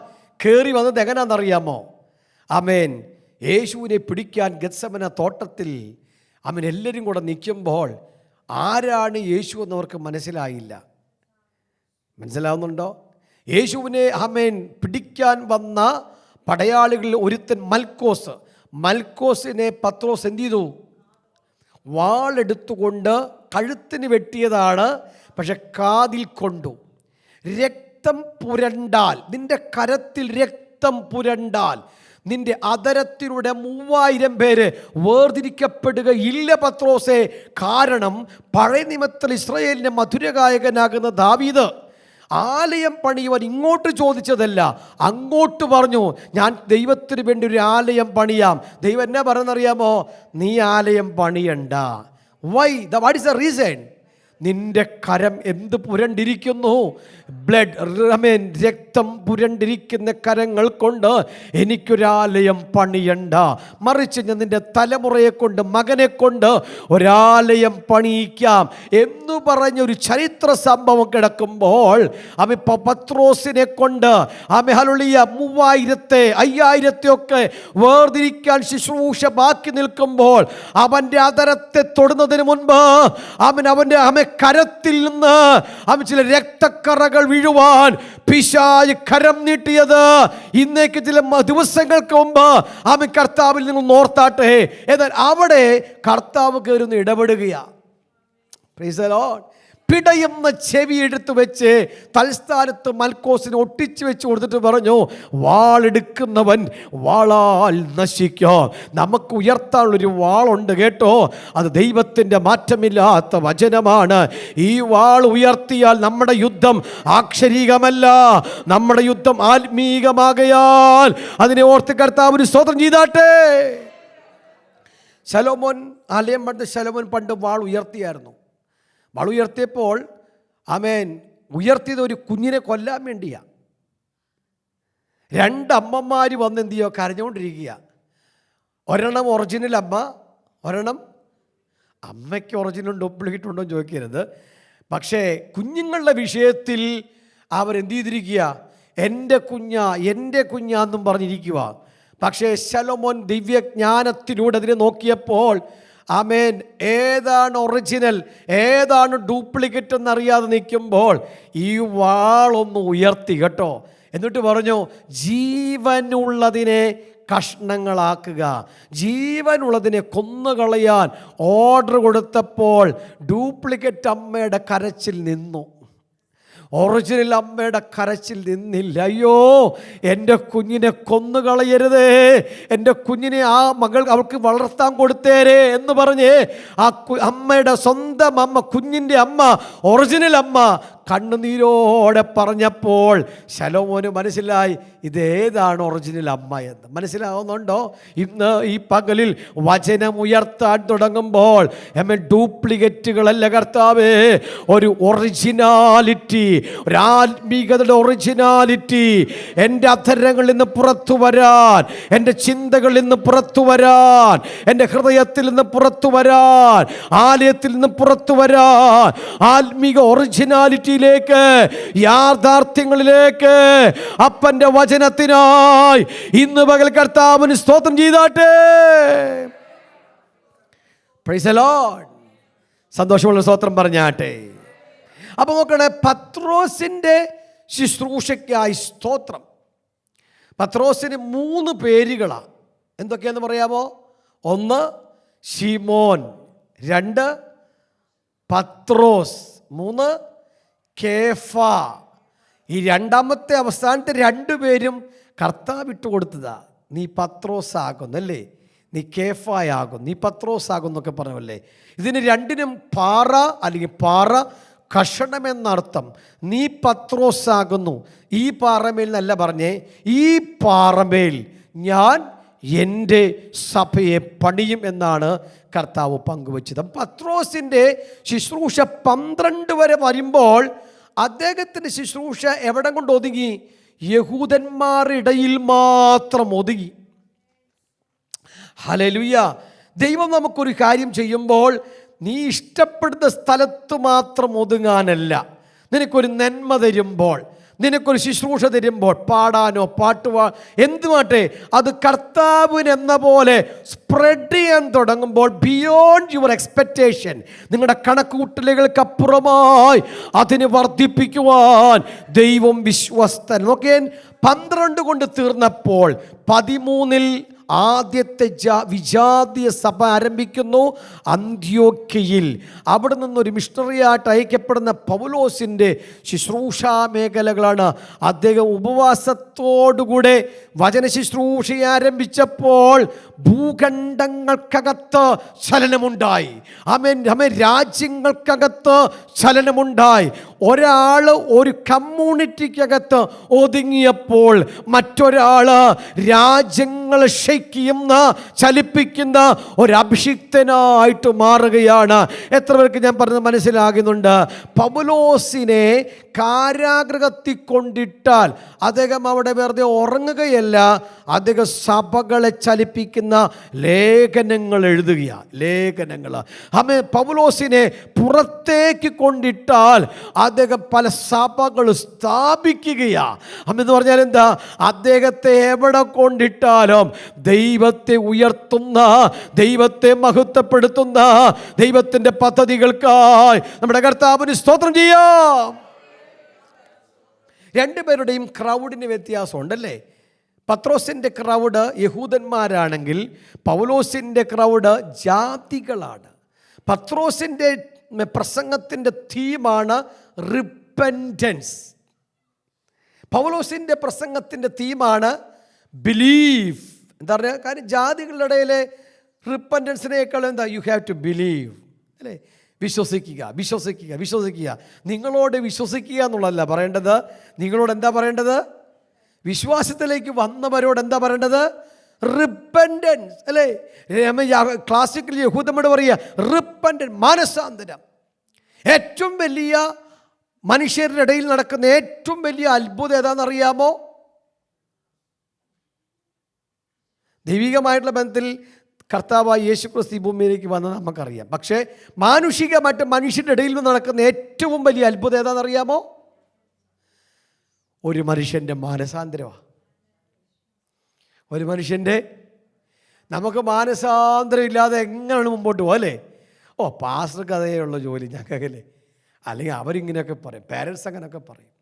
കയറി വന്നത് എങ്ങനെയാണെന്നറിയാമോ? യേശുവിനെ പിടിക്കാൻ ഗത്സമന തോട്ടത്തിൽ എല്ലാവരും കൂടെ നിൽക്കുമ്പോൾ ആരാണ് യേശു എന്നവർക്ക് മനസ്സിലായില്ല. മനസ്സിലാവുന്നുണ്ടോ? യേശുവിനെ പിടിക്കാൻ വന്ന പടയാളികളിൽ ഒരുത്തൻ മൽക്കോസിനെ പത്രോസ് എന്ത് ചെയ്തു? വാളെടുത്തുകൊണ്ട് കഴുത്തിന് വെട്ടിയതാണ്. പക്ഷെ കാതിൽ കൊണ്ടു. രക്തം പുരണ്ടാൽ, നിന്റെ കരത്തിൽ രക്തം പുരണ്ടാൽ നിന്റെ അതരത്തിലൂടെ 3000 പേര് വേർതിരിക്കപ്പെടുകയില്ല പത്രോസേ. കാരണം പഴയ നിയമത്തിൽ ഇസ്രായേലിൻ്റെ മധുരഗായകനാകുന്ന ദാവീദ് ആലയം പണിയുവാൻ ഇങ്ങോട്ട് ചോദിച്ചതല്ല, അങ്ങോട്ട് പറഞ്ഞു, ഞാൻ ദൈവത്തിന് വേണ്ടി ഒരു ആലയം പണിയാം. ദൈവം എന്നാ പറയുന്നറിയാമോ? നീ ആലയം പണിയണ്ട. Why? What is the reason? നിന്റെ കരം എന്ത് പുരണ്ടിരിക്കുന്നു? ബ്ലഡ്, രക്തം പുരണ്ടിരിക്കുന്ന കരങ്ങൾ കൊണ്ട് എനിക്കൊരാലയം പണിയണ്ട. മറിച്ച് ഞാൻ നിന്റെ തലമുറയെ കൊണ്ട്, മകനെ കൊണ്ട് ഒരാലയം പണിയിക്കാം എന്ന് പറഞ്ഞൊരു ചരിത്ര സംഭവം കിടക്കുമ്പോൾ പത്രോസിനെ കൊണ്ട് 3000 5000 ഒക്കെ വേർതിരിക്കാൻ ശുശ്രൂഷ ബാക്കി നിൽക്കുമ്പോൾ അവൻ്റെ അതരത്തെ തൊടുന്നതിന് മുൻപ് അവൻ്റെ കരത്തിൽ നിന്ന് അവൻ ചില രക്തക്കറകൾ വീഴുവാൻ പിശാച് കരം നീട്ടിയത് ഇന്നേക്ക് ചില ദിവസങ്ങൾക്ക് മുമ്പ് അവൻ കർത്താവിൽ നിന്ന് ഓർത്താട്ടെ. എന്നാൽ അവിടെ കർത്താവ് കയറുന്ന ഇടപെടുകയാണ്. Price the Lord. പിടയുന്ന ചെവി എടുത്തു വെച്ച് തൽസ്ഥാനത്ത് മൽക്കോസിനെ ഒട്ടിച്ചു വെച്ച് കൊടുത്തിട്ട് പറഞ്ഞു, വാളെടുക്കുന്നവൻ വാളാൽ നശിക്കും. നമുക്ക് ഉയർത്താനുള്ളൊരു വാളുണ്ട് കേട്ടോ. അത് ദൈവത്തിൻ്റെ മാറ്റമില്ലാത്ത വചനമാണ്. ഈ വാൾ ഉയർത്തിയാൽ നമ്മുടെ യുദ്ധം ആക്ഷരികമല്ല, നമ്മുടെ യുദ്ധം ആത്മീകമാകയാൽ അതിനെ ഓർത്ത് കർത്താവിന് സ്തോത്രം ചെയ്താട്ടെ. ശലോമോൻ ആലയം പണ്ട് ശലോമോൻ പണ്ട് വാൾ ഉയർത്തിയായിരുന്നു. വാൾ ഉയർത്തിയപ്പോൾ ആമേൻ ഉയർത്തിയത് ഒരു കുഞ്ഞിനെ കൊല്ലാൻ വേണ്ടിയാണ്. രണ്ടമ്മമാർ വന്ന് എന്ത് ചെയ്യുക, കരഞ്ഞുകൊണ്ടിരിക്കുക. ഒരെണ്ണം ഒറിജിനൽ അമ്മ, ഒരെണ്ണം അമ്മയ്ക്ക് ഒറിജിനൽ ഡ്യൂപ്ലിക്കേറ്റ് ഉണ്ടോ എന്ന് ചോദിക്കരുത്. പക്ഷേ കുഞ്ഞുങ്ങളുടെ വിഷയത്തിൽ അവരെന്ത് ചെയ്തിരിക്കുക, എൻ്റെ കുഞ്ഞാന്നും പറഞ്ഞിരിക്കുക. പക്ഷേ ശലോമോൻ ദിവ്യജ്ഞാനത്തിലൂടെ അതിനെ നോക്കിയപ്പോൾ ആമേൻ ഏതാണ് ഒറിജിനൽ ഏതാണ് ഡ്യൂപ്ലിക്കേറ്റ് എന്നറിയാതെ നിൽക്കുമ്പോൾ ഈ വാളൊന്ന് ഉയർത്തി കേട്ടോ. എന്നിട്ട് പറഞ്ഞു, ജീവനുള്ളതിനെ കഷ്ണങ്ങളാക്കുക, ജീവനുള്ളതിനെ കൊന്നുകളയാൻ ഓർഡർ കൊടുത്തപ്പോൾ ഡ്യൂപ്ലിക്കേറ്റ് അമ്മയുടെ കരച്ചിൽ നിന്നു, ഒറിജിനൽ അമ്മയുടെ കരച്ചിൽ നിന്നില്ല. അയ്യോ, എൻ്റെ കുഞ്ഞിനെ കൊന്നുകളയരുതേ, എൻ്റെ കുഞ്ഞിനെ ആ മകൾ അവൾക്ക് വളർത്താൻ കൊടുത്തേരേ എന്ന് പറഞ്ഞ് ആ അമ്മയുടെ സ്വന്തം അമ്മ, കുഞ്ഞിൻ്റെ അമ്മ, ഒറിജിനൽ അമ്മ കണ്ണുനീരോടെ പറഞ്ഞപ്പോൾ ശലോമോന് മനസ്സിലായി ഇതേതാണ് ഒറിജിനൽ അമ്മ എന്ന്. മനസ്സിലാവുന്നുണ്ടോ? ഇന്ന് ഈ പകലിൽ വചനം ഉയർത്താൻ തുടങ്ങുമ്പോൾ ഡ്യൂപ്ലിക്കേറ്റുകളല്ല കർത്താവേ, ഒരു ഒറിജിനാലിറ്റി, ഒരു ആത്മീകതയുടെ ഒറിജിനാലിറ്റി എൻ്റെ അധരങ്ങളിൽ നിന്ന് പുറത്തു വരാൻ, എൻ്റെ ചിന്തകളിൽ നിന്ന് പുറത്തു വരാൻ, എൻ്റെ ഹൃദയത്തിൽ നിന്ന് പുറത്തു വരാൻ, ആലയത്തിൽ നിന്ന് പുറത്തു വരാൻ, ആത്മീക ഒറിജിനാലിറ്റി യാഥാർത്ഥ്യങ്ങളിലേക്ക് അപ്പന്റെ വചനത്തിനായി ഇന്ന് പകൽ കർത്താവിന് സ്തോത്രം ചെയ്താട്ടെ. Price the Lord. സന്തോഷമുള്ള സ്തോത്രം പറഞ്ഞാട്ടെ. അപ്പൊ നോക്കണേ, പത്രോസിന്റെ ശുശ്രൂഷയ്ക്കായി സ്തോത്രം. പത്രോസിന് 3 പേരുകളാണ്. എന്തൊക്കെയാന്ന് പറയാമോ? 1 ശിമോൻ, 2 പത്രോസ്, 3 കേഫ. ഈ രണ്ടാമത്തെ അവസാനത്തെ 2 പേരും കർത്താവ് ഇട്ട് കൊടുത്തതാ. നീ പത്രോസ് ആകുന്നല്ലേ, നീ കേഫായാകും, നീ പത്രോസ് ആകും എന്നൊക്കെ പറഞ്ഞല്ലേ. ഇതിന് 2നും പാറ അല്ലെങ്കിൽ പാറ കഷണമെന്നർത്ഥം. നീ പത്രോസ് ആകുന്നു, ഈ പാറമേൽ എന്നല്ല പറഞ്ഞേ, ഈ പാറമേൽ ഞാൻ എൻ്റെ സഭയെ പണിയും എന്നാണ് കർത്താവ് പങ്കുവച്ചത്. പത്രോസിൻ്റെ ശുശ്രൂഷ 12 വരെ വരുമ്പോൾ അദ്ദേഹത്തിൻ്റെ ശുശ്രൂഷ എവിടെ കൊണ്ട് ഒതുങ്ങി? യഹൂദന്മാരുടെ ഇടയിൽ മാത്രം ഒതുങ്ങി. ഹല്ലേലൂയ. ദൈവം നമുക്കൊരു കാര്യം ചെയ്യുമ്പോൾ നീ ഇഷ്ടപ്പെടുന്ന സ്ഥലത്ത് മാത്രം ഒതുങ്ങാനല്ല. നിനക്കൊരു നന്മ തരുമ്പോൾ, നിനക്കൊരു ശുശ്രൂഷ തരുമ്പോൾ, പാടാനോ എന്തുമാട്ടെ, അത് കർത്താവിനെന്ന പോലെ സ്പ്രെഡ് ചെയ്യാൻ തുടങ്ങുമ്പോൾ ബിയോണ്ട് യുവർ എക്സ്പെക്റ്റേഷൻ, നിങ്ങളുടെ കണക്കുകൂട്ടലുകൾക്കപ്പുറമായി അതിനെ വർദ്ധിപ്പിക്കുവാൻ ദൈവം വിശ്വസ്തൻ. നോക്കിയാൽ 12 കൊണ്ട് തീർന്നപ്പോൾ 13-ൽ ആദ്യത്തെ വിജാതീയ സഭ ആരംഭിക്കുന്നു അന്ത്യോക്യയിൽ. അവിടെ നിന്നൊരു മിഷണറിയായിട്ട് അയക്കപ്പെടുന്ന പൗലോസിൻ്റെ ശുശ്രൂഷാ മേഖലകളാണ്. അദ്ദേഹം ഉപവാസത്തോടുകൂടെ വചന ശുശ്രൂഷ ആരംഭിച്ചപ്പോൾ ഭൂഖണ്ഡങ്ങൾക്കകത്ത് ചലനമുണ്ടായി. ആമേൻ. രാജ്യങ്ങൾക്കകത്ത് ചലനമുണ്ടായി. ഒരാൾ ഒരു കമ്മ്യൂണിറ്റിക്കകത്ത് ഒതുങ്ങിയപ്പോൾ മറ്റൊരാൾ രാജ്യങ്ങൾ ഷെയ്ക്കുന്ന ചലിപ്പിക്കുന്ന ഒരു അഭിഷിക്തനായിട്ട് മാറുകയാണ്. എത്ര പേർക്ക് ഞാൻ പറഞ്ഞത് മനസ്സിലാകുന്നുണ്ട്? പൗലോസിനെ കാരാഗൃഹത്തിൽ കൊണ്ടിട്ടാൽ അദ്ദേഹം അവിടെ വെറുതെ ഉറങ്ങുകയല്ല, അദ്ദേഹം സഭകളെ ചലിപ്പിക്കുന്ന ലേഖനങ്ങൾ എഴുതുകയാണ്. ലേഖനങ്ങൾ. പൗലോസിനെ പുറത്തേക്ക് കൊണ്ടിട്ടാൽ അദ്ദേഹം പല സഭകൾ സ്ഥാപിക്കുകയാണ്. എന്ന് പറഞ്ഞാൽ എന്താ? അദ്ദേഹത്തെ എവിടെ കൊണ്ടിട്ടാലും ദൈവത്തെ ഉയർത്തുന്ന, ദൈവത്തെ മഹത്വപ്പെടുത്തുന്ന ദൈവത്തിൻ്റെ പദ്ധതികൾക്കായി നമ്മുടെ കർത്താവിന് സ്തോത്രം ചെയ്യാം. രണ്ടുപേരുടെയും ക്രൗഡിന് വ്യത്യാസമുണ്ടല്ലേ? പത്രോസിൻ്റെ ക്രൗഡ് യഹൂദന്മാരാണെങ്കിൽ പൗലോസിൻ്റെ ക്രൗഡ് ജാതികളാണ്. പത്രോസിൻ്റെ പ്രസംഗത്തിൻ്റെ തീമാണ് റിപ്പൻറ്റൻസ്. പൗലോസിൻ്റെ പ്രസംഗത്തിൻ്റെ തീമാണ് ബിലീവ്. എന്താ പറയുക? കാര്യം ജാതികളുടെ ഇടയിലെ റിപ്പൻറ്റൻസിനേക്കാൾ എന്താ? യു ഹാവ് ടു ബിലീവ് അല്ലേ? വിശ്വസിക്കുക, വിശ്വസിക്കുക, വിശ്വസിക്കുക. നിങ്ങളോട് വിശ്വസിക്കുക എന്നുള്ളതല്ല പറയേണ്ടത്. നിങ്ങളോട് എന്താ പറയേണ്ടത്? വിശ്വാസത്തിലേക്ക് വന്നവരോട് എന്താ പറയേണ്ടത്? റിപ്പൻറ്റൻസ് അല്ലേ? ക്ലാസിക്കൽ യഹൂദന്മാരോട് പറയുക റിപ്പൻറ്റൻസ്, മാനസാന്തരം. ഏറ്റവും വലിയ മനുഷ്യരുടെ ഇടയിൽ നടക്കുന്ന ഏറ്റവും വലിയ അത്ഭുതം ഏതാണെന്നറിയാമോ? ദൈവികമായിട്ടുള്ള ബന്ധത്തിൽ കർത്താവായ യേശുക്രിസ്തു ഈ ഭൂമിയിലേക്ക് വന്നത് നമുക്കറിയാം. പക്ഷേ മാനുഷികമായിട്ട് മനുഷ്യരുടെ ഇടയിൽ നിന്ന് നടക്കുന്ന ഏറ്റവും വലിയ അത്ഭുതം ഏതാണെന്നറിയാമോ? ഒരു മനുഷ്യൻ്റെ മാനസാന്തരമാണ്. ഒരു മനുഷ്യൻ്റെ, നമുക്ക് മാനസാന്തരം ഇല്ലാതെ എങ്ങനെയാണ് മുമ്പോട്ട് പോകുക അല്ലേ? ഓ പാസ്റ്റർക്ക് അതേയുള്ള ജോലി ഞങ്ങൾക്കല്ലേ, അല്ലെങ്കിൽ അവരിങ്ങനെയൊക്കെ പറയും, പേരൻസ് അങ്ങനെയൊക്കെ പറയും.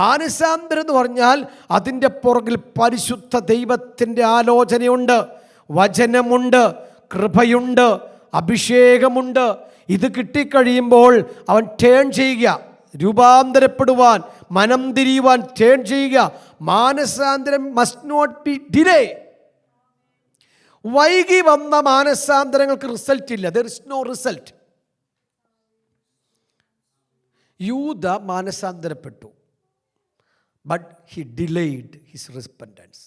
മാനസാന്തരം എന്ന് പറഞ്ഞാൽ അതിൻ്റെ പുറകിൽ പരിശുദ്ധ ദൈവത്തിൻ്റെ ആലോചനയുണ്ട്, വചനമുണ്ട്, കൃപയുണ്ട്, അഭിഷേകമുണ്ട്. ഇത് കിട്ടിക്കഴിയുമ്പോൾ അവൻ ടേൺ ചെയ്യുക, രൂപാന്തരപ്പെടുവാൻ, മനം തിരിയുവാൻ ടേൺ ചെയ്യുക. മാനസാന്തരം മസ്റ്റ് നോട്ട് ബി ഡിലേ. വൈകി വന്ന മാനസാന്തരങ്ങൾക്ക് റിസൾട്ട് ഇല്ല. There is no result. യൂദ മാനസാന്തരപ്പെട്ടു, but he delayed his repentance.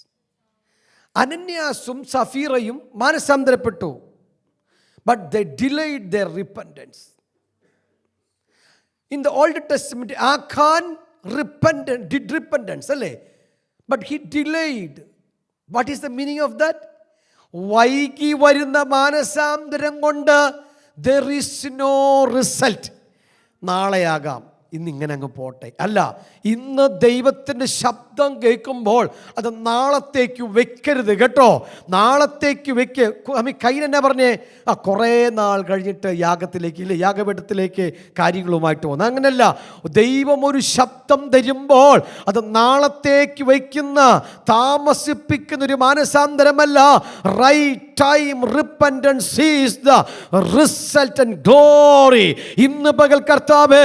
അനന്യാസും സഫീറയും മാനസാന്തരപ്പെട്ടു, but they delayed their repentance. In the Old Testament, Achan did repentance, അല്ലേ? But he delayed. What is the meaning of that? വൈകി വരുന്ന മാനസാന്തരം കൊണ്ട് there is no result. നാളെയാകാം, ഇന്നിങ്ങനെ അങ്ങ് പോട്ടെ. അല്ല, ഇന്ന് ദൈവത്തിൻ്റെ ശബ്ദം കേൾക്കുമ്പോൾ അത് നാളത്തേക്ക് വെക്കരുത് കേട്ടോ. നാളത്തേക്ക് വെക്ക്. കൈൻ എന്നാ പറഞ്ഞേ? കുറേ നാൾ കഴിഞ്ഞിട്ട് യാഗത്തിലേക്ക്, ഇല്ലേ, യാഗപീഠത്തിലേക്ക് കാര്യങ്ങളുമായിട്ട് വന്നു. അങ്ങനെയല്ല, ദൈവം ഒരു ശബ്ദം തരുമ്പോൾ അത് നാളത്തേക്ക് വയ്ക്കുന്ന, താമസിപ്പിക്കുന്ന ഒരു മാനസാന്തരമല്ല. Right time repentance is the result and glory. ഇന്ന് പകൽ കർത്താവേ,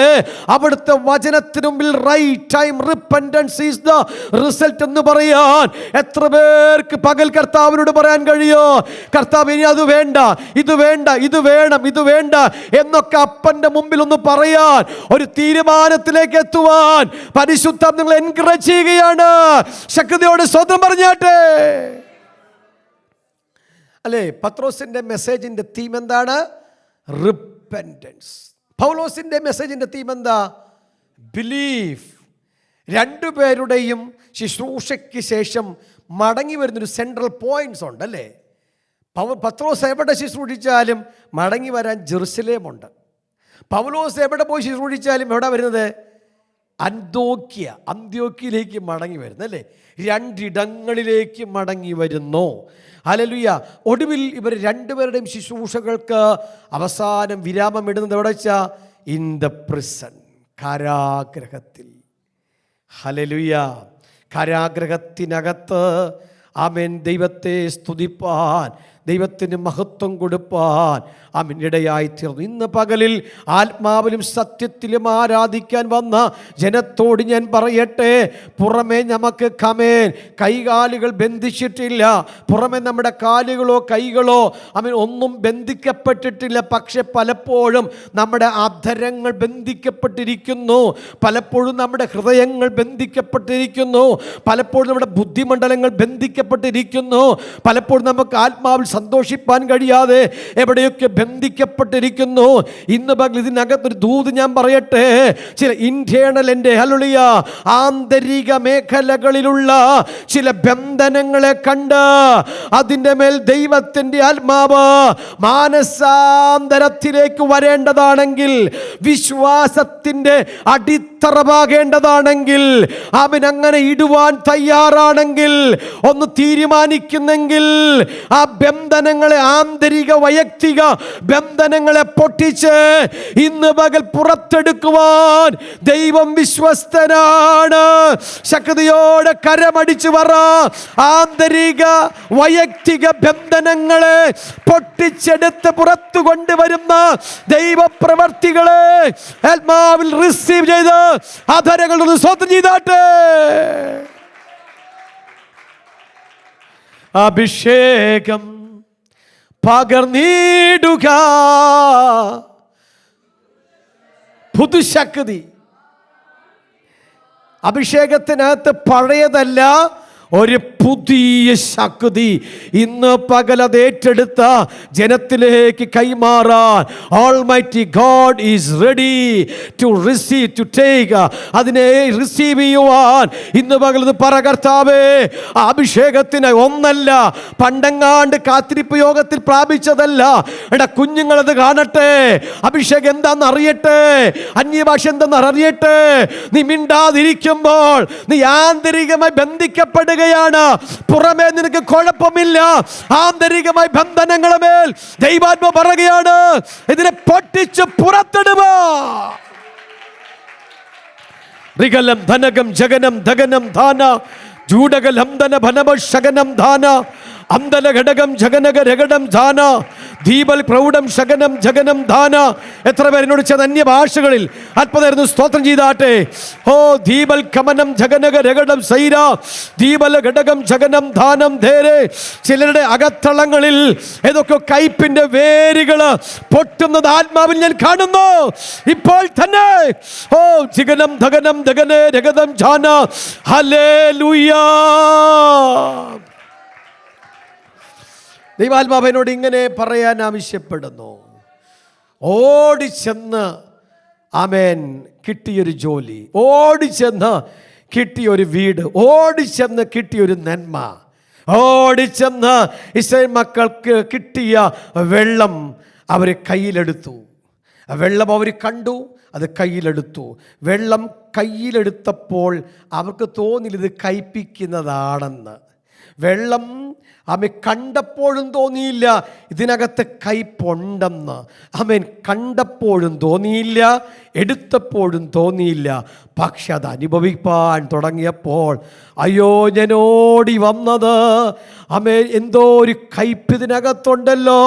അവിടുത്തെ വചനത്തിന് മുമ്പിൽ right time repentance is the result എന്ന് പറയാൻ എത്ര പേർക്ക് പകൽ കർത്താവിനോട് പറയാൻ കഴിയോ? കർത്താവ്, ഇനി അത് വേണ്ട, ഇത് വേണ്ട, ഇത് വേണം, ഇത് വേണ്ട എന്നൊക്കെ അപ്പൻ്റെ മുമ്പിൽ ഒന്ന് പറയാൻ, ഒരു തീരുമാനത്തിലേക്ക് എത്തുവാൻ പരിശുദ്ധം നിങ്ങൾ എൻകറേജ് ചെയ്യുകയാണ്. ശക്തിയോട് സ്വന്തം പറഞ്ഞാട്ടെ അല്ലേ? പത്രോസിന്റെ മെസ്സേജിന്റെ തീം എന്താണ്? റിപ്പൻറ്റൻസ്. പൗലോസിന്റെ മെസ്സേജിന്റെ തീം എന്താ? ബിലീഫ്. രണ്ടുപേരുടെയും ശുശ്രൂഷയ്ക്ക് ശേഷം മടങ്ങി വരുന്നൊരു സെൻട്രൽ പോയിന്റ്സ് ഉണ്ട് അല്ലേ? പത്രോസ് എവിടെ ശുശ്രൂഷിച്ചാലും മടങ്ങി വരാൻ ജെറുസലേമുണ്ട്. പൗലോസ് എവിടെ പോയി ശുശ്രൂഷിച്ചാലും എവിടെ വരുന്നത്? അന്ത്യോക്യയിലേക്ക് മടങ്ങി വരുന്നല്ലേ? രണ്ടിടങ്ങളിലേക്ക് മടങ്ങി വരുന്നു. ഹല്ലേലൂയ. ഒടുവിൽ ഇവർ രണ്ടുപേരുടെയും ശുശ്രൂഷകൾക്ക് അവസാനം വിരാമം ഇടുന്നത് എവിടെ വെച്ചാൽ? ഇൻ ദ പ്രിസൺ, കാരാഗ്രഹത്തിൽ. ഹല്ലേലൂയ. കാരാഗ്രഹത്തിനകത്ത് ആമേൻ ദൈവത്തെ സ്തുതിപ്പാൻ, ദൈവത്തിന് മഹത്വം കൊടുപ്പാൻ ആമേൻ ഇടയായിത്തീർന്നു. ഇന്ന് പകലിൽ ആത്മാവിലും സത്യത്തിലും ആരാധിക്കാൻ വന്ന ജനത്തോട് ഞാൻ പറയട്ടെ, പുറമേ നമുക്ക് കൈകാലുകൾ ബന്ധിച്ചിട്ടില്ല, പുറമേ നമ്മുടെ കാലുകളോ കൈകളോ ആമേൻ ഒന്നും ബന്ധിക്കപ്പെട്ടിട്ടില്ല. പക്ഷെ പലപ്പോഴും നമ്മുടെ അധരങ്ങൾ ബന്ധിക്കപ്പെട്ടിരിക്കുന്നു, പലപ്പോഴും നമ്മുടെ ഹൃദയങ്ങൾ ബന്ധിക്കപ്പെട്ടിരിക്കുന്നു, പലപ്പോഴും നമ്മുടെ ബുദ്ധിമണ്ഡലങ്ങൾ ബന്ധിക്കപ്പെട്ടിരിക്കുന്നു, പലപ്പോഴും നമുക്ക് ആത്മാവിൽ സന്തോഷിപ്പാൻ കഴിയാതെ എവിടെയൊക്കെ ബന്ധിക്കപ്പെട്ടിരിക്കുന്നു. ഇന്ന് പകൽ ഇതിനകത്തൊരു ദൂത് ഞാൻ പറയട്ടെ. ചില ഇന്റേണൽ എൻ്റെ ഹല്ലേലൂയ ആന്തരിക മേഖലകളിലുള്ള ചില ബന്ധനങ്ങളെ കണ്ട് അതിൻ്റെ മേൽ ദൈവത്തിൻ്റെ ആത്മാവ് മാനസാന്തരത്തിലേക്ക് വരേണ്ടതാണെങ്കിൽ, വിശ്വാസത്തിൻ്റെ അടിത്തറവാകേണ്ടതാണെങ്കിൽ, അവൻ അങ്ങനെ ഇടുവാൻ തയ്യാറാണെങ്കിൽ, ഒന്ന് തീരുമാനിക്കുന്നെങ്കിൽ ആ ബന്ധനങ്ങളെ, ആന്തരിക വൈയക്തിക ബന്ധനങ്ങളെ പൊട്ടിച്ച് ഇന്ന് പകൽ പുറത്തെടുക്കുവാൻ ദൈവം വിശ്വസ്തനാണ്. ശക്തിയോടെ കരമടിച്ചു പറ. ആന്തരിക വൈയക്തിക ബന്ധനങ്ങളെ പൊട്ടിച്ചെടുത്ത് പുറത്തു കൊണ്ടുവരുന്ന ദൈവപ്രവർത്തികളെ ആത്മാവിൽ റിസീവ് ചെയ്ത് അധരങ്ങൾ സ്വന്തം ചെയ്താട്ടെ. അഭിഷേകം പകർന്നിടുക, പുതുശക്തി. അഭിഷേകത്തിനകത്ത് പഴയതല്ല, ഒരു പുതിയ ശക്തി ഇന്ന് പകൽ അത് ഏറ്റെടുത്ത ജനത്തിലേക്ക് കൈമാറാൻ almighty God is ready to receive, to take. അതിനെ റിസീവ് ചെയ്യുവാൻ ഇന്ന് പകൽ പറ കർത്താവേ. ആ അഭിഷേകത്തിന് ഒന്നല്ല, പണ്ടെങ്ങാണ്ട് കാത്തിരിപ്പ് യോഗത്തിൽ പ്രാപിച്ചതല്ല. എടാ കുഞ്ഞുങ്ങളത് കാണട്ടെ, അഭിഷേകം എന്താണെന്ന് അറിയട്ടെ, അന്യഭാഷ എന്താണെന്ന് അറിയട്ടെ. നീ മിണ്ടാതിരിക്കുമ്പോൾ നീ ആന്തരികമായി ബന്ധിക്കപ്പെടുക. പുറമേ നിനക്ക് കുഴപ്പമില്ല, ആന്തരികമായി ബന്ധനങ്ങളുടെ മേൽ ദൈവാത്മാവ് പറയുകയാണ്, ഇതിനെ പൊട്ടിച്ച് പുറത്തിടുക. ഋഗലം ധനകം ജഗനം ധഗനം ധാന ജൂഡകലം ധന ഭനഭ ശകനം ധാന അന്തല ഘടകം ജഗനക രഗടം ധാന ദീപൽ പ്രൗഢം ശകനം ജഗനം ധാന. എത്ര പേരിനോട് ചെന്ന അന്യഭാഷകളിൽ അത്ഭുതമായിരുന്നു. സ്തോത്രം ചെയ്താട്ടെ. ഓ ദീപൽ കമനം ജഗനക രഗടം സൈര ദീപല ഘടകം ജഗനം ധാനം ധേരെ. ചിലരുടെ അകത്തളങ്ങളിൽ ഏതൊക്കെ കയ്പിന്റെ വേരുകൾ പൊട്ടുന്നത് ആത്മാവിൽ ഞാൻ കാണുന്നു ഇപ്പോൾ തന്നെ. ഓ ജിഗനം ധഗനം ധഗനേ രഗതം ഝാന. ഹല്ലേലൂയ. ദൈവാത്മാവിനോട് ഇങ്ങനെ പറയാൻ ആവശ്യപ്പെടുന്നു. ഓടിച്ചെന്ന് ആമേൻ കിട്ടിയൊരു ജോലി, ഓടിച്ചെന്ന് കിട്ടിയൊരു വീട്, ഓടിച്ചെന്ന് കിട്ടിയൊരു നന്മ, ഓടിച്ചെന്ന് ഇസ്രായേൽ മക്കൾക്ക് കിട്ടിയ വെള്ളം അവർ കയ്യിലെടുത്തു. വെള്ളം അവർ കണ്ടു, അത് കയ്യിലെടുത്തു. വെള്ളം കയ്യിലെടുത്തപ്പോൾ അവർക്ക് തോന്നില്ല ഇത് കയ്പിക്കുന്നതാണെന്ന്. വെള്ളം ആമേൻ കണ്ടപ്പോഴും തോന്നിയില്ല ഇതിനകത്ത് കയ്പുണ്ടെന്ന്. ആമേൻ കണ്ടപ്പോഴും തോന്നിയില്ല, എടുത്തപ്പോഴും തോന്നിയില്ല. പക്ഷെ അത് അനുഭവിപ്പാൻ തുടങ്ങിയപ്പോൾ അയ്യോ ഞാൻ ഓടി വന്നത് ആമേൻ എന്തോ ഒരു കയ്പ് ഇതിനകത്തുണ്ടല്ലോ,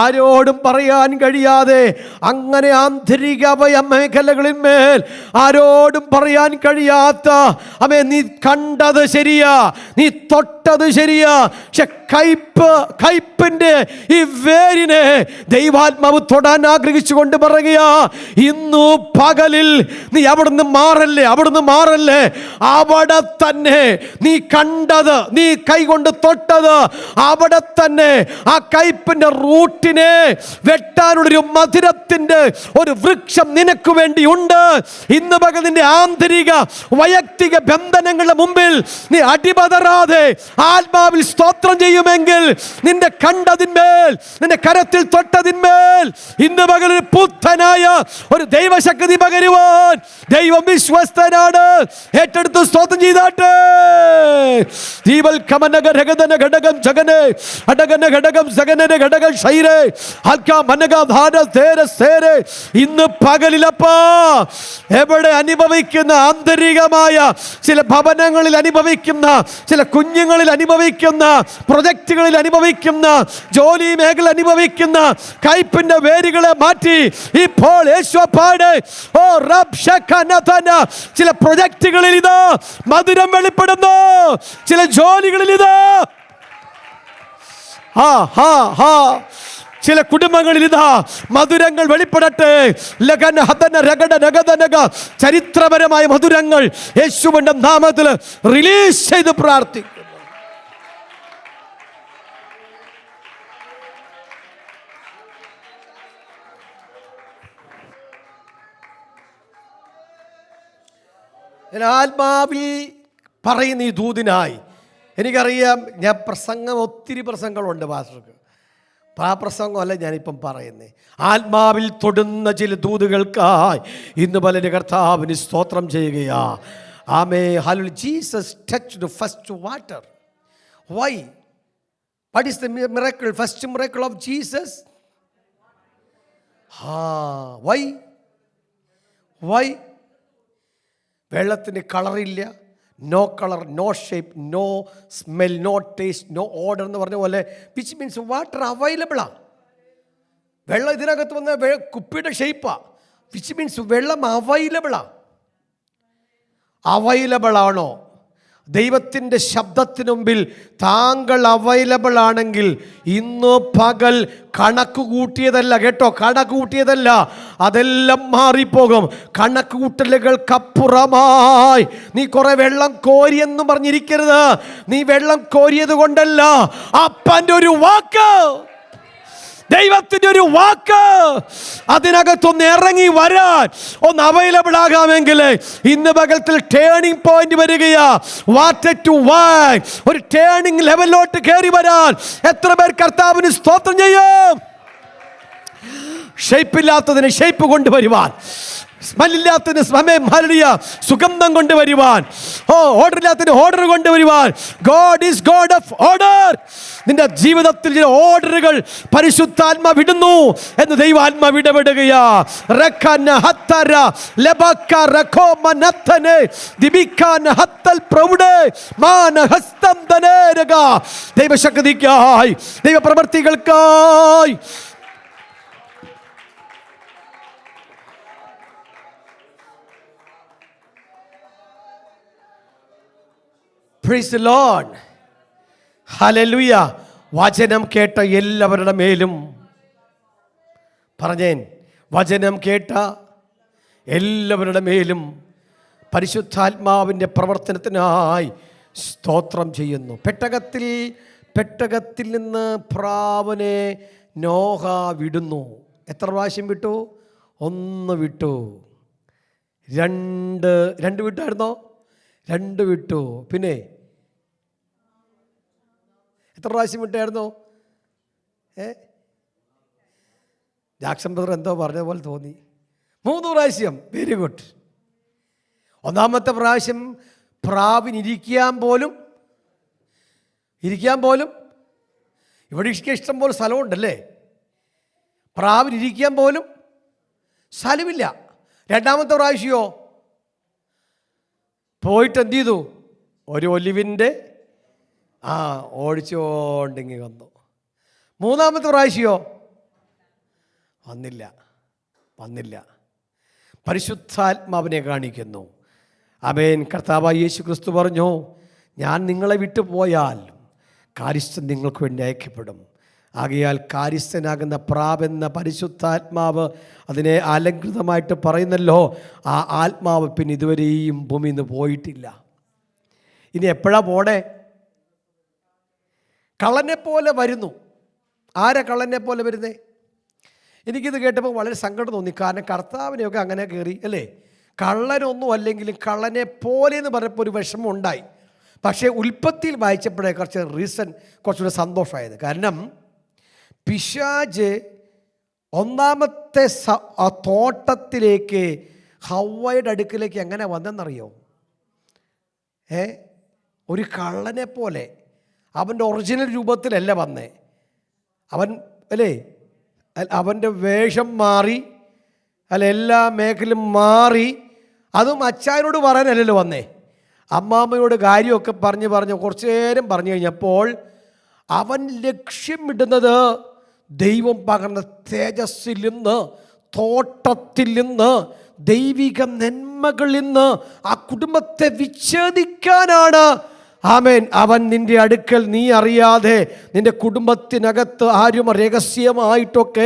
ആരോടും പറയാൻ കഴിയാതെ. അങ്ങനെ ആന്തരിക മേഖലകളിന്മേൽ ആരോടും പറയാൻ കഴിയാത്ത ആമേൻ നീ കണ്ടത് ശരിയാ, നീ തൊട്ടത് ശരിയാ, പക്ഷെ കയ്പിന്റെ ഈ വേരിനെ ദൈവാത്മാവ് തൊടാൻ ആഗ്രഹിച്ചുകൊണ്ട് പറയുക, ഇന്നു പകലിൽ നീ അവിടുന്ന് മാറല്ലേ, അവിടുന്ന് മാറല്ലേ. അവിടെ തന്നെ നീ കണ്ടത്, നീ കൈകൊണ്ട് തൊട്ടത്, അവിടെ തന്നെ ആ കയ്പിന്റെ റൂട്ടിനെ വെട്ടാനുള്ളൊരു മധുരത്തിന്റെ ഒരു വൃക്ഷം നിനക്ക് വേണ്ടി ഉണ്ട്. ഇന്ന് പകൽ നിന്റെ ആന്തരിക വൈയക്തിക ബന്ധനങ്ങളുടെ മുമ്പിൽ നീ അടിപതറാതെ ആത്മാവിൽ സ്തോത്രം ചെയ്യുമെങ്കിൽ നിന്റെ കണ്ടതിന്മേൽ, നിന്റെ കരത്തിൽ തൊട്ടതിന്മേൽ ഇന്ന് പകൽ ഒരു പുത്തനായ ഒരു ദൈവശക്തി പകരുവാൻ ദൈവം വിശ്വസ്തനാണ്. ഏറ്റെടുത്ത് സ്തോത്രം ചെയ്താട്ടെ. ദീപൽ കമനക രഗതന ഘടകം ജഗനെ അടകന ഘടകം ജഗനര ഘടകം ശൈരേ ഹൽക്ക മനക ധാര തേര സേരെ. ഇന്ന് പകലിലപ്പാ എവിടെ അനുഭവിക്കുന്ന ആന്തരികമായ ചില ഭവനങ്ങളിൽ അനുഭവിക്കുന്ന, ചില കുഞ്ഞുങ്ങളിൽ അനുഭവിക്കുന്ന, പ്രൊജക്റ്റുകളിൽ അനുഭവിക്കുന്ന, ജോലി മേഖല അനുഭവിക്കുന്ന കയ്പിന്റെ വേരുകളെ മാറ്റി ഇപ്പോൾ യേശുപ്പാട് ഓ റബ് ശകനതന. ചില പ്രൊജക്റ്റുകളിൽ ഇതാ മധുരം വെളിപ്പെടുന്നു, ചില ജോലികളിൽ ഇതാ ചില കുടുംബങ്ങളിൽ ഇതാ മധുരങ്ങൾ വെളിപ്പെടട്ടെ. ലഗന ഹദന രഗട നഗദനഗ. ചരിത്രപരമായ മധുരങ്ങൾ യേശുവിന്റെ നാമത്തിൽ റിലീസ് ചെയ്ത് പ്രാർത്ഥിക്കുന്നു. ഞാൻ ആത്മാവിൽ പറയുന്ന ഈ ദൂതിനായി, എനിക്കറിയാം ഞാൻ ഒത്തിരി പ്രസംഗങ്ങളുണ്ട് പാസ്റ്റർക്ക്, ആ പ്രസംഗമല്ല ഞാനിപ്പം പറയുന്നത്. ആത്മാവിൽ തൊടുന്ന ചില ദൂതുകൾക്കായി ഇന്ന് പലര് കർത്താവിന് സ്തോത്രം ചെയ്യുകയാ. Amen hallelujah. Jesus touched first water. Why? What is the miracle? First miracle of Jesus. Why? വെള്ളത്തിന് കളറില്ല, no colour, no shape, no smell, no taste, no order എന്ന് പറഞ്ഞ പോലെ, വിച്ച് മീൻസ് വാട്ടർ അവൈലബിളാണ്. വെള്ളം ഇതിനകത്ത് വന്ന കുപ്പിയുടെ ഷേപ്പാണ്, വിച്ച് മീൻസ് വെള്ളം അവൈലബിളാണോ? ദൈവത്തിൻ്റെ ശബ്ദത്തിന് മുമ്പിൽ താങ്കൾ അവൈലബിൾ ആണെങ്കിൽ ഇന്ന് പകൽ കണക്ക് കൂട്ടിയതല്ല, കേട്ടോ, കണക്ക് കൂട്ടിയതല്ല, അതെല്ലാം മാറിപ്പോകും. കണക്ക് കൂട്ടലുകൾക്കപ്പുറമായി നീ കുറെ വെള്ളം കോരിയെന്നും പറഞ്ഞിരിക്കരുത്. നീ വെള്ളം കോരിയത് കൊണ്ടല്ല, അപ്പൻ്റെ ഒരു വാക്ക്, ദൈവത്തിൻ്റെ ഒരു വാക്ക് അതിനകത്തൊന്ന് ഇറങ്ങി വരാൻ ഒന്ന് അവൈലബിൾ ആകാമെങ്കിൽ ഇന്ന് പകലത്തിൽ ടേണിംഗ് പോയിന്റ് വരികയാ. വാട്ടർ ടു വൈൻ, ഒരു ടേണിംഗ് ലെവലിലോട്ട് കയറി വരാൻ എത്ര പേർ കർത്താവിന് സ്തോത്രം ചെയ്യും? ഷേപ്പില്ലാത്തതിന് ഷേപ്പ് കൊണ്ടുവരുവാൻ, സ്മെല്ലില്ലാത്തതിന് സുഗന്ധം കൊണ്ടുവരുവാൻ, ഓർഡർ ഇല്ലാത്തതിന് ഓർഡർ കൊണ്ടുവരുവാൻ. God is God of order. നിന്റെ ജീവിതത്തിൽ ചില ഓർഡറുകൾ പരിശുദ്ധാത്മ വിടുന്നു എന്ന് ദൈവാത്മ വിടപെടുകയാ. ദൈവശക്തിക്കായി, ദൈവപ്രവർത്തികൾക്കായി Praise the Lord. Hallelujah. വചനം കേട്ട എല്ലാവരുടെ മേലും പറഞ്ഞേൻ, വചനം കേട്ട എല്ലാവരുടെ മേലും പരിശുദ്ധാത്മാവിൻ്റെ പ്രവർത്തനത്തിനായി സ്തോത്രം ചെയ്യുന്നു. പെട്ടകത്തിൽ നിന്ന് പ്രാവനെ നോഹ വിടുന്നു. എത്ര പ്രാവശ്യം വിട്ടു? 1 വിട്ടു. 2 വിട്ടായിരുന്നോ? 2 വിട്ടു. പിന്നെ എത്ര പ്രാവശ്യം വിട്ടായിരുന്നു? ജാക്സൺ ബ്രദർ എന്തോ പറഞ്ഞ പോലെ തോന്നി. 3 പ്രാവശ്യം. Very good. 1-ാമത്തെ പ്രാവശ്യം പ്രാവിനിരിക്കാൻ പോലും ഇവിടെ ഇഷ്ടം പോലെ സ്ഥലമുണ്ടല്ലേ, പ്രാവിനിരിക്കാൻ പോലും സ്ഥലമില്ല. 2-ാമത്തെ പ്രാവശ്യമോ പോയിട്ട് എന്ത് ചെയ്തു? ഒരു ഒലിവിൻ്റെ ഓടിച്ചോണ്ടിങ്ങി വന്നു. 3-ാമത്തെ പ്രാവശ്യമോ വന്നില്ല. പരിശുദ്ധാത്മാവിനെ കാണിക്കുന്നു. ആമേൻ. കർത്താവായ യേശു ക്രിസ്തു പറഞ്ഞു, ഞാൻ നിങ്ങളെ വിട്ടുപോയാൽ കാര്യസ്ഥൻ നിങ്ങൾക്ക് വേണ്ടി അയക്കപ്പെടും. ആകയാൽ കാര്യസ്ഥനാകുന്ന പ്രാവെന്ന പരിശുദ്ധാത്മാവ്, അതിനെ അലങ്കൃതമായിട്ട് പറയുന്നല്ലോ, ആ ആത്മാവ് പിന്നെ ഇതുവരെയും ഭൂമിയിൽ നിന്ന് പോയിട്ടില്ല. ഇനി എപ്പോഴാ പോണേ? കള്ളനെ പോലെ വരുന്നു. ആരാ കള്ളനെ പോലെ വരുന്നേ? എനിക്കിത് കേട്ടപ്പോൾ വളരെ സങ്കടം തോന്നി. കാരണം കർത്താവിനെയൊക്കെ അങ്ങനെ കയറി അല്ലേ, കള്ളനൊന്നും അല്ലെങ്കിലും കള്ളനെ പോലെ എന്ന് പറഞ്ഞപ്പോൾ ഒരു വിഷമം ഉണ്ടായി. പക്ഷേ ഉൽപ്പത്തിയിൽ വായിച്ചപ്പോഴേ കുറച്ചുകൂടെ സന്തോഷമായത്. കാരണം പിശാച് 1-ാമത്തെ തോട്ടത്തിലേക്ക് ഹവ്വയുടെ അടുക്കിലേക്ക് എങ്ങനെ വന്നെന്നറിയോ? ഒരു കള്ളനെ പോലെ, അവൻ്റെ ഒറിജിനൽ രൂപത്തിലല്ല വന്നേ. അവൻ്റെ വേഷം മാറി, എല്ലാ മേഖലയും മാറി. അതും അച്ചായനോട് പറയാനല്ലല്ലോ വന്നേ, അമ്മാമ്മയോട് കാര്യമൊക്കെ പറഞ്ഞ് കുറച്ചു നേരം പറഞ്ഞു കഴിഞ്ഞപ്പോൾ അവൻ ലക്ഷ്യമിടുന്നത് ദൈവം പകർന്ന തേജസ്സിൽ നിന്ന്, തോട്ടത്തിൽ നിന്ന്, ദൈവിക നന്മകളിൽ നിന്ന് ആ കുടുംബത്തെ വിച്ഛേദിക്കാനാണ്. ആമേൻ. അവൻ നിൻ്റെ അടുക്കൽ നീ അറിയാതെ നിൻ്റെ കുടുംബത്തിനകത്ത് ആരും രഹസ്യമായിട്ടൊക്കെ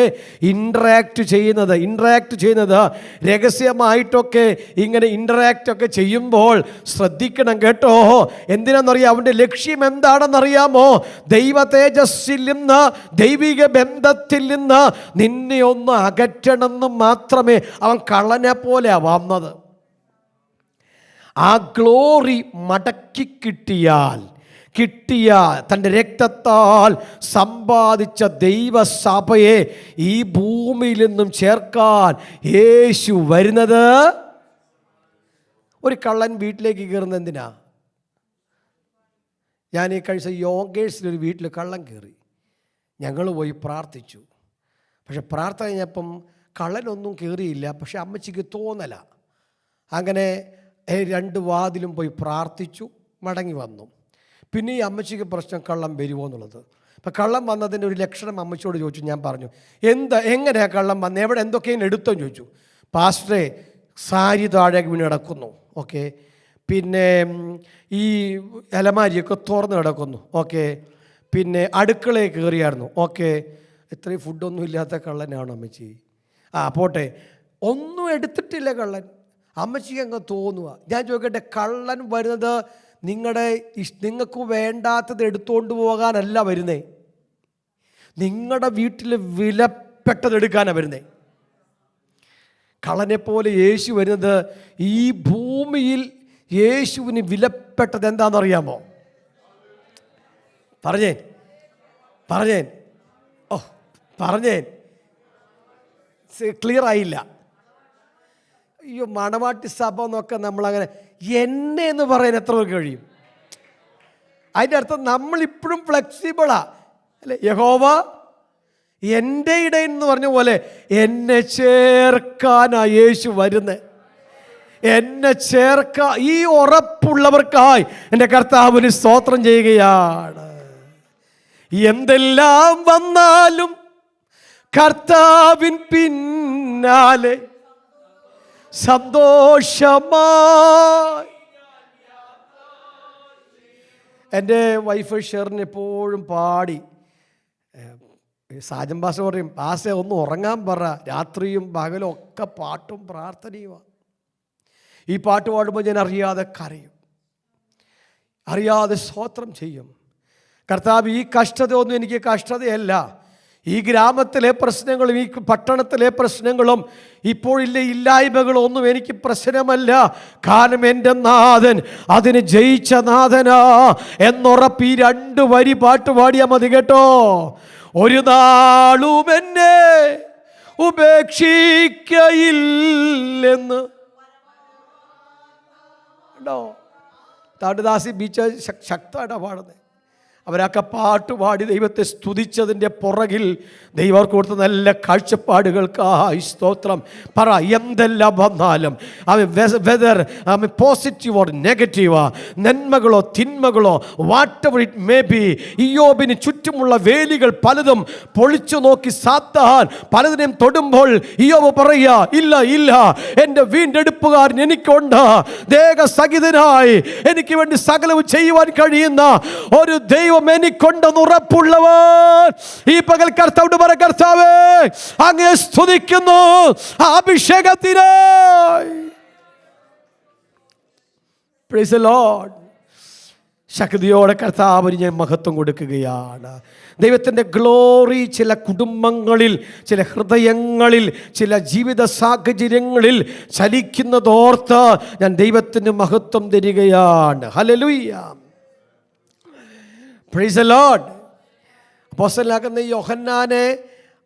ഇൻട്രാക്ട് ചെയ്യുന്നത് രഹസ്യമായിട്ടൊക്കെ ഇങ്ങനെ ഇൻട്രാക്റ്റൊക്കെ ചെയ്യുമ്പോൾ ശ്രദ്ധിക്കണം കേട്ടോ. എന്തിനാണെന്നറിയാം? അവൻ്റെ ലക്ഷ്യം എന്താണെന്നറിയാമോ? ദൈവ തേജസ്സിൽ നിന്ന്, ദൈവിക ബന്ധത്തിൽ നിന്ന് നിന്നെ ഒന്ന് അകറ്റണമെന്ന് മാത്രമേ അവൻ കള്ളനെ പോലെ വന്നത്. ആ ഗ്ലോറി മടക്കി കിട്ടിയ തൻ്റെ രക്തത്താൽ സമ്പാദിച്ച ദൈവസഭയെ ഈ ഭൂമിയിൽ നിന്നും ചേർക്കാൻ യേശു വരുന്നത്. ഒരു കള്ളൻ വീട്ടിലേക്ക് കയറുന്നത് എന്തിനാ? ഞാൻ ഈ കഴിച്ച യോഗേഴ്സിലൊരു വീട്ടിൽ കള്ളൻ കയറി. ഞങ്ങൾ പോയി പ്രാർത്ഥിച്ചു. പക്ഷെ പ്രാർത്ഥന കഴിഞ്ഞപ്പം കള്ളനൊന്നും കയറിയില്ല. പക്ഷെ അമ്മച്ചിക്ക് തോന്നല. അങ്ങനെ 2 വാതിലും പോയി പ്രാർത്ഥിച്ചു, മടങ്ങി വന്നു. പിന്നെ ഈ അമ്മച്ചിക്ക് പ്രശ്നം കള്ളം വരുമോ എന്നുള്ളത്. അപ്പം കള്ളം വന്നതിൻ്റെ ഒരു ലക്ഷണം അമ്മച്ചിയോട് ചോദിച്ചു. ഞാൻ പറഞ്ഞു, എങ്ങനെയാണ് കള്ളം വന്നത്, എവിടെ എന്തൊക്കെയാണ് എടുത്തോന്ന് ചോദിച്ചു. പാസ്റ്ററെ, സാരി താഴെ വീണ് കിടക്കുന്നു. ഓക്കെ. പിന്നെ ഈ അലമാരിയൊക്കെ തുറന്ന് കിടക്കുന്നു. ഓക്കെ. പിന്നെ അടുക്കളയിൽ കയറിയായിരുന്നു. ഓക്കെ. ഇത്രയും ഫുഡൊന്നും ഇല്ലാത്ത കള്ളനാണോ അമ്മച്ചി? പോട്ടെ, ഒന്നും എടുത്തിട്ടില്ല കള്ളൻ. അമ്മച്ചിക്ക് അങ്ങ് തോന്നുക. ഞാൻ ചോദിക്കട്ടെ, കള്ളൻ വരുന്നത് നിങ്ങൾക്ക് വേണ്ടാത്തത് എടുത്തുകൊണ്ട് പോകാനല്ല വരുന്നേ, നിങ്ങളുടെ വീട്ടിൽ വിലപ്പെട്ടത് എടുക്കാനാണ് വരുന്നേ. കള്ളനെപ്പോലെ യേശു വരുന്നത് ഈ ഭൂമിയിൽ. യേശുവിന് വിലപ്പെട്ടത് എന്താണെന്നറിയാമോ? പറഞ്ഞേൻ ക്ലിയർ ആയില്ല. അയ്യോ, മണവാട്ടി സഭ എന്നൊക്കെ നമ്മളങ്ങനെ എന്നെ എന്ന് പറയാൻ എത്ര പേർക്ക് കഴിയും? അതിൻ്റെ അർത്ഥം നമ്മളിപ്പോഴും ഫ്ലെക്സിബിളാ അല്ലേ? യഹോവ എൻ്റെ ഇടയിൽ എന്ന് പറഞ്ഞ പോലെ എന്നെ ചേർക്കാനാ യേശു വരുന്നത്. എന്നെ ചേർക്കാൻ ഈ ഉറപ്പുള്ളവർക്കായി എൻ്റെ കർത്താവിന് സ്തോത്രം ചെയ്യുകയാണ്. എന്തെല്ലാം വന്നാലും കർത്താവിൻ പിന്നാലെ സന്തോഷമായി. എൻ്റെ വൈഫ് ഷെറിന് എപ്പോഴും പാടി, സാജൻ ഭാഷ പറയും, ഭാഷ ഒന്ന് ഉറങ്ങാൻ പറ, രാത്രിയും പകലും ഒക്കെ പാട്ടും പ്രാർത്ഥനയുമാണ്. ഈ പാട്ട് പാടുമ്പോൾ ഞാൻ അറിയാതെ കരയും, അറിയാതെ സ്തോത്രം ചെയ്യും. കർത്താവ്, ഈ കഷ്ടതയൊന്നും എനിക്ക് കഷ്ടതയല്ല. ഈ ഗ്രാമത്തിലെ പ്രശ്നങ്ങളും ഈ പട്ടണത്തിലെ പ്രശ്നങ്ങളും ഇപ്പോഴില്ല ഇല്ലായ്മകളൊന്നും എനിക്ക് പ്രശ്നമല്ല. കാരണം എൻ്റെ നാഥൻ അതിന് ജയിച്ച നാഥനാ എന്നുറപ്പ് ഈ 2 വരി പാട്ട് പാടിയാൽ മതി കേട്ടോ. ഒരു നാളും എന്നെ ഉപേക്ഷിക്കയില്ലെന്ന് ഉണ്ടോ? താടുദാസി ബീച്ച് ശക്തമായിട്ടാണ് പാടുന്നത്. അവരൊക്കെ പാട്ടുപാടി ദൈവത്തെ സ്തുതിച്ചതിൻ്റെ പുറകിൽ ദൈവം കൊടുത്ത നല്ല കാഴ്ചപ്പാടുകൾക്കായി സ്തോത്രം. പറ, എന്തെല്ലാം വന്നാലും വെദർ പോസിറ്റീവ് ഓർ നെഗറ്റീവ്, നന്മകളോ തിന്മകളോ, whatever it may be, ഇയ്യോബിന് ചുറ്റുമുള്ള വേലികൾ പലതും പൊളിച്ചു നോക്കി സാത്താൻ പലതിനെയും തൊടുമ്പോൾ ഇയ്യോബ് പറയുക, ഇല്ല ഇല്ല, എൻ്റെ വീണ്ടെടുപ്പുകാരൻ എനിക്കുണ്ട്, ദേഹസഹിതനായി എനിക്ക് വേണ്ടി സകലവും ചെയ്യുവാൻ കഴിയുന്ന ഒരു ദൈവം എനിക്കുണ്ടെന്ന് ഉറപ്പുള്ളവർ ഈ പകൽ കർത്താവിനോട് പറ, കർത്താവേ അങ്ങേ സ്തുതിക്കുന്നു അഭിഷേകത്തിനായി. Price the Lord. ശക്തിയോടെ കർത്താവിന് ഞാൻ മഹത്വം കൊടുക്കുകയാണ്. ദൈവത്തിൻ്റെ ഗ്ലോറി ചില കുടുംബങ്ങളിൽ, ചില ഹൃദയങ്ങളിൽ, ചില ജീവിത സാഹചര്യങ്ങളിൽ ചലിക്കുന്നതോർത്ത് ഞാൻ ദൈവത്തിന് മഹത്വം തരികയാണ്. ഹല്ലേലൂയ. Praise the Lord. അപ്പോസ്തലനാകുന്ന യോഹന്നാനെ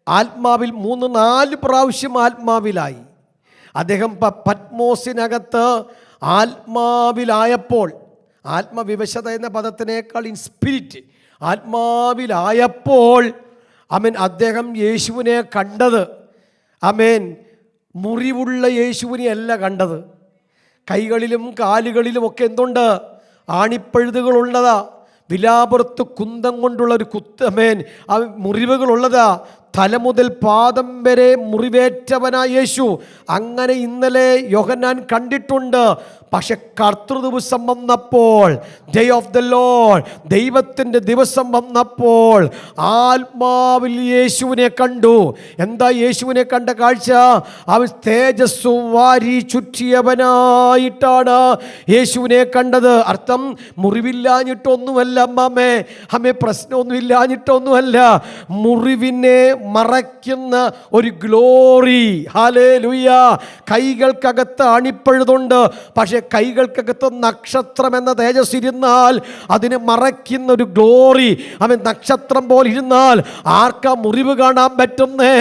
ആത്മാവിൽ 3-4 പ്രാവശ്യം ആത്മാവിലായി. അദ്ദേഹം പത്മോസിനകത്ത് ആത്മാവിലായപ്പോൾ, ആത്മവിവശത എന്ന പദത്തിനേക്കാൾ സ്പിരിറ്റ്, ആത്മാവിലായപ്പോൾ അദ്ദേഹം യേശുവിനെ കണ്ടത് മുറിവുള്ള യേശുവിനെ അല്ല കണ്ടത്. കൈകളിലും കാലുകളിലും ഒക്കെ എന്തുണ്ട്? ആണിപ്പഴുതുകളുള്ളതാ. വിലാപുറത്ത് കുന്തം കൊണ്ടുള്ള ഒരു മുറിവുകളുള്ളതാ. തല മുതൽ പാദം വരെ മുറിവേറ്റവനായ യേശു. അങ്ങനെ ഇന്നലെ യോഹന്നാൻ കണ്ടിട്ടുണ്ട്. പക്ഷെ കർത്തൃദിവസം വന്നപ്പോൾ, ഡേ ഓഫ് ദ ലോർഡ്, ദൈവത്തിൻ്റെ ദിവസം വന്നപ്പോൾ ആത്മാവിൽ യേശുവിനെ കണ്ടു. എന്താ യേശുവിനെ കണ്ട കാഴ്ച? അവൻ തേജസ്സു വാരി ചുറ്റിയവനായിട്ടാണ് യേശുവിനെ കണ്ടത്. അർത്ഥം മുറിവില്ലാഞ്ഞിട്ടൊന്നുമല്ല അമ്മേ, പ്രശ്നമൊന്നും ഇല്ലാഞ്ഞിട്ടൊന്നുമല്ല. മുറിവിനെ മറയ്ക്കുന്ന ഒരു ഗ്ലോറി. ഹല്ലേലൂയ. കൈകൾക്കകത്ത് അണിപ്പഴുതുണ്ട്, പക്ഷേ കൈകൾക്കകത്ത് നക്ഷത്രം എന്ന തേജസ് ഇരുന്നാൽ അതിനെ മറയ്ക്കുന്ന ഒരു ഗ്ലോറി. അവൻ നക്ഷത്രം പോലെ ഇരുന്നാൽ ആർക്കാ മുറിവ് കാണാൻ പറ്റുന്നേ?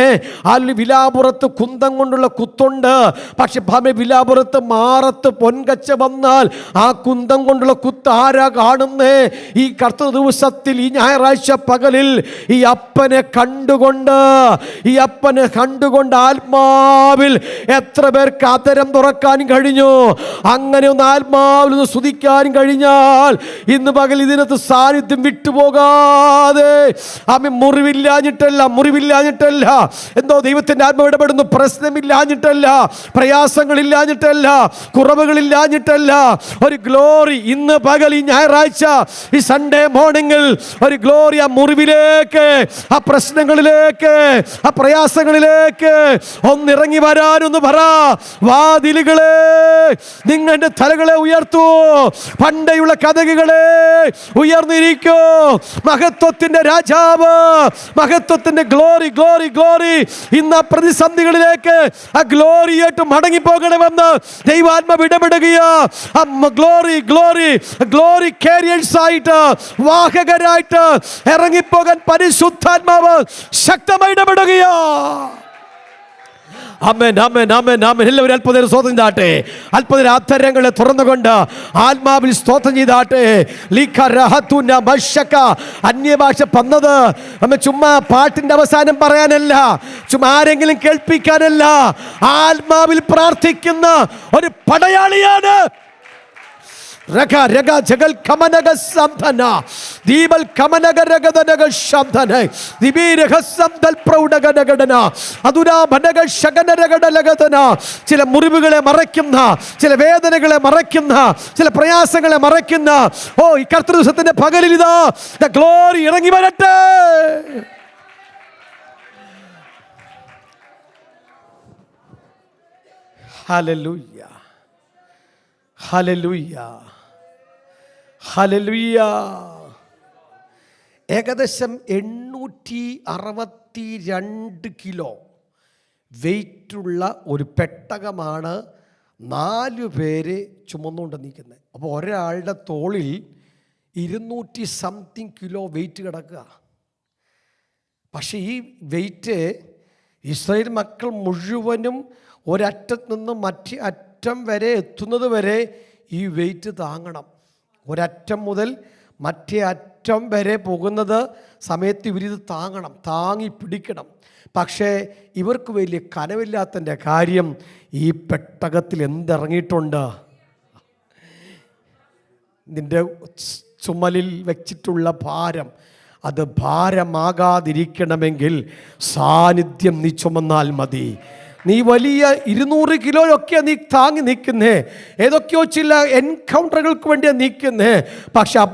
അതിൽ വിലാപുറത്ത് കുന്തം കൊണ്ടുള്ള കുത്തുണ്ട്, പക്ഷെ വിലാപുറത്ത് മാറത്ത് പൊൻകച്ച വന്നാൽ ആ കുന്തം കൊണ്ടുള്ള കുത്ത് ആരാ കാണുന്നേ? ഈ കർത്തൃ ദിവസത്തിൽ, ഈ ഞായറാഴ്ച പകലിൽ ഈ അപ്പനെ കണ്ടുകൊണ്ട് ആത്മാവിൽ എത്ര പേർക്ക് അതരം തുറക്കാൻ കഴിഞ്ഞു? അങ്ങനെ ഒന്ന് ആത്മാവിൽ ഒന്ന് സ്തുതിക്കാൻ കഴിഞ്ഞാൽ ഇന്ന് പകൽ ഇതിനകത്ത് സാന്നിധ്യം വിട്ടുപോകാതെ മുറിവില്ലാഞ്ഞിട്ടല്ല, എന്തോ ദൈവത്തിന്റെ ആത്മാവ് ഇടപെടുന്നു. പ്രശ്നമില്ലാഞ്ഞിട്ടല്ല, പ്രയാസങ്ങളില്ലാഞ്ഞിട്ടല്ല, കുറവുകളില്ലാഞ്ഞിട്ടല്ല, ഒരു ഗ്ലോറി ഇന്ന് പകൽ, ഈ ഞായറാഴ്ച, ഈ സൺഡേ മോർണിംഗിൽ ഒരു ഗ്ലോറി ആ മുറിവിലേക്ക്, ആ പ്രശ്നങ്ങളിലേക്ക്, ആ പ്രയാസങ്ങളിലേക്ക് ഒന്നിറങ്ങി വരാനൊന്ന് പറ. വാതിലുകളെ നിങ്ങളുടെ തലകളെ ഉയർത്തൂ, പണ്ടയുള്ള കതകുകളെ ഉയർന്നിരിക്കൂ. മഹത്വത്തിന്റെ രാജാവ്, മഹത്വത്തിന്റെ ഗ്ലോറി, ഗ്ലോറി, ഗ്ലോറി ഇന്ന് പ്രതിസന്ധികളിലേക്ക് ആ ഗ്ലോറിയായിട്ട് മടങ്ങിപ്പോകണമെന്ന് ദൈവാത്മാവ് ഇടപെടുകയാ. ഗ്ലോറി, ഗ്ലോറി, ഗ്ലോറി കാരിയേഴ്സ് ആയിട്ട്, വാഹകരായിട്ട് ഇറങ്ങിപ്പോകാൻ പരിശുദ്ധാത്മാവ് ശക്തമായി ഇടപെടുകയാ. ആമേൻ, ആമേൻ, ആമേൻ, ആമേൻ. എല്ലാവരും അല്പനേരം സ്തോത്രം ചെയ്താട്ടെ. അല്പനേരം അധരങ്ങളെ തുറന്നുകൊണ്ട് ആത്മാവിൽ സ്തോത്രം ചെയ്താട്ടെ. അന്യഭാഷ വന്നത് ചുമ്മാ പാട്ടിന്റെ അവസാനം പറയാനല്ല, ചുമ്മാ ആരെങ്കിലും കേൾപ്പിക്കാനല്ല, ആത്മാവിൽ പ്രാർത്ഥിക്കുന്ന ഒരു പടയാളിയാണ്. രഗ രഗ ജഗൽ കമനഗ സംധന ദീപൽ കമനഗ രഗദനഗ ശബ്ദന ദിബീരഗ സംദൽ പ്രൗഢഗനഗടന അതുരാ ഭനഗ ശഗനരഗടലഗതന. ചില മുറിവുകളെ മറയ്ക്കുന്ന, ചില വേദനകളെ മറയ്ക്കുന്ന, ചില പ്രയാസങ്ങളെ മറയ്ക്കുന്ന ഈ കർത്തൃദിവസത്തിന്റെ പകലിൽ ഇതാ ഗ്ലോറി ഇറങ്ങി വരട്ടെ. Hallelujah, hallelujah, hallelujah. ഏകദേശം 862 കിലോ വെയിറ്റുള്ള ഒരു പെട്ടകമാണ് 4 പേര് ചുമന്നുകൊണ്ട് നിൽക്കുന്നത്. അപ്പോൾ ഒരാളുടെ തോളിൽ 200 കിലോ വെയിറ്റ് കിടക്കുക. പക്ഷേ ഈ വെയിറ്റ് ഇസ്രായേൽ മക്കൾ മുഴുവനും ഒരറ്റത്ത് നിന്ന് മറ്റേ അറ്റം വരെ എത്തുന്നത് വരെ ഈ വെയിറ്റ് താങ്ങണം. ഒരറ്റം മുതൽ മറ്റേ അറ്റം വരെ പോകുന്നത് സമയത്ത് ഇവരിത് താങ്ങണം, താങ്ങി പിടിക്കണം. പക്ഷേ ഇവർക്ക് വലിയ കനവില്ലാത്തതിൻ്റെ കാര്യം, ഈ പെട്ടകത്തിൽ എന്തിറങ്ങിയിട്ടുണ്ട്? നിൻ്റെ ചുമലിൽ വെച്ചിട്ടുള്ള ഭാരം, അത് ഭാരമാകാതിരിക്കണമെങ്കിൽ സാന്നിധ്യം നീ ചുമന്നാൽ മതി. നീ വലിയ 200 കിലോയൊക്കെ നീ താങ്ങി നിൽക്കുന്നേ, ഏതൊക്കെയോ ചില എൻകൗണ്ടറുകൾക്ക് വേണ്ടിയാണ് നിൽക്കുന്നേ. പക്ഷെ ആ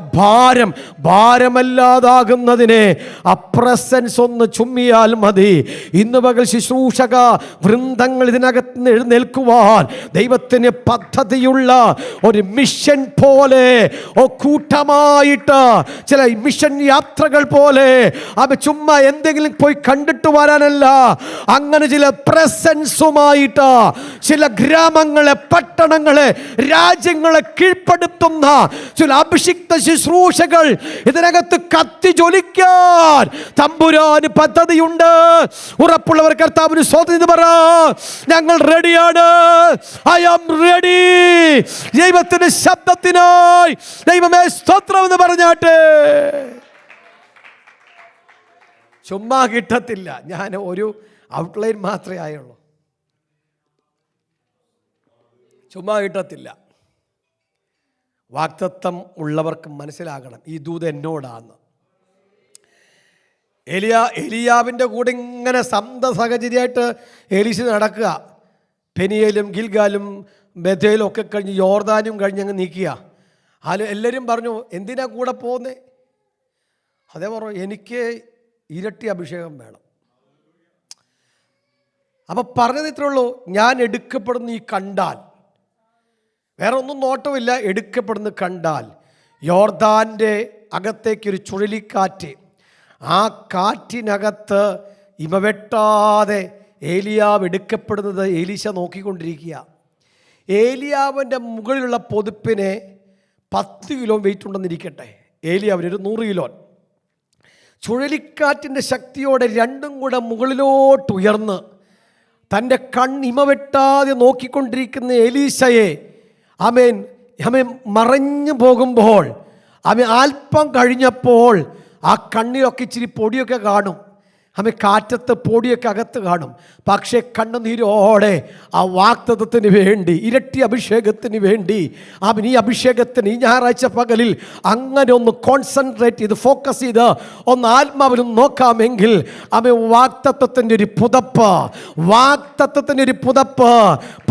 ഭാരമല്ലാതാകുന്നതിനെ ആ പ്രസൻസ് ഒന്ന് ചുമ്മിയാൽ മതി. ഇന്ന് പകൽ ശുശ്രൂഷക വൃന്ദങ്ങൾ ഇതിനകത്ത് നിന്ന് എഴുന്നേൽക്കുവാൻ ദൈവത്തിന് പദ്ധതിയുള്ള ഒരു മിഷൻ പോലെ, കൂട്ടമായിട്ട് ചില മിഷൻ യാത്രകൾ പോലെ, അവ ചുമ്മാ എന്തെങ്കിലും പോയി കണ്ടിട്ട് വരാനല്ല, അങ്ങനെ ചില പ്രസൻസുമായിട്ട് ചില ഗ്രാമങ്ങളെ, പട്ടണങ്ങളെ, രാജ്യങ്ങളെ കീഴ്പ്പെടുത്തുന്ന ചില അഭിഷിക്ത ശുശ്രൂഷകൾ ഇതിനകത്ത് കത്തി ജ്വലിക്കാൻ തമ്പുരാന് പദ്ധതിയുണ്ട്. ഉറപ്പുള്ളവർ കർത്താവിന് സ്തോത്രം പറ. ഞങ്ങൾ റെഡിയാണ്. I am ready. ദൈവത്തിന്റെ ശബ്ദത്തിനായി ദൈവമേ സ്തോത്രം എന്ന് പറഞ്ഞാട്ടെ. ചുമ്മാ കിട്ടത്തില്ല. ഞാൻ ഒരു ഔട്ട്ലൈൻ മാത്രമേ ആയുള്ളൂ, ചുമ്മാ കിട്ടത്തില്ല. വാഗ്ദത്തം മനസ്സിലാകണം ഈ ദൂത് എന്നോടാന്ന്. എലിയാവിൻ്റെ കൂടെ ഇങ്ങനെ സഹചര്യമായിട്ട് എലീശ നടക്കുക. പെനിയേലും ഗിൽഗാലും ബഥേലും ഒക്കെ കഴിഞ്ഞ് യോർദാനും കഴിഞ്ഞ് അങ്ങ് നീക്കുക. എല്ലാവരും പറഞ്ഞു, എന്തിനാ കൂടെ പോകുന്നേ? അതേ പറഞ്ഞു, എനിക്ക് ഇരട്ടി അഭിഷേകം വേണം. അപ്പം പറഞ്ഞത് ഇത്രേ ഉള്ളൂ, ഞാൻ എടുക്കപ്പെടുന്ന ഈ കണ്ടാൽ, വേറെ ഒന്നും നോട്ടമില്ല, എടുക്കപ്പെടുന്ന കണ്ടാൽ യോർദാൻ്റെ അകത്തേക്കൊരു ചുഴലിക്കാറ്റ്, ആ കാറ്റിനകത്ത് ഇമ വെട്ടാതെ ഏലിയാവ് എടുക്കപ്പെടുന്നത് എലീശ നോക്കിക്കൊണ്ടിരിക്കുക. ഏലിയാവിൻ്റെ മുകളിലുള്ള പൊതുപ്പിനെ 10 കിലോ വെയിറ്റ് ഉണ്ടെന്നിരിക്കട്ടെ, ഏലിയാവിനൊരു 100 കിലോ. ചുഴലിക്കാറ്റിൻ്റെ ശക്തിയോടെ രണ്ടും കൂടെ മുകളിലോട്ട് ഉയർന്ന് തൻ്റെ ഇമ വെട്ടാതെ നോക്കിക്കൊണ്ടിരിക്കുന്ന എലീശയെ ആമേൻ മറഞ്ഞു പോകുമ്പോൾ അല്പം കഴിഞ്ഞപ്പോൾ ആ കണ്ണിലൊക്കെ ഇച്ചിരി പൊടിയൊക്കെ കാണും, കാറ്റത്ത് പൊടിയൊക്കെ അകത്ത് കാണും. പക്ഷേ കണ്ണുനീരോടെ ആ വാഗ്ദത്തത്തിന് വേണ്ടി, ഇരട്ടി അഭിഷേകത്തിന് വേണ്ടി ഈ അഭിഷേകത്തിന് ഈ ഞായറാഴ്ച പകലിൽ അങ്ങനെ ഒന്ന് കോൺസെൻട്രേറ്റ് ചെയ്ത് ഫോക്കസ് ചെയ്ത് ഒന്ന് ആത്മാവിലും നോക്കാമെങ്കിൽ വാഗ്ദത്തത്തിൻ്റെ ഒരു പുതപ്പ്, വാഗ്ദത്തത്തിൻ്റെ ഒരു പുതപ്പ്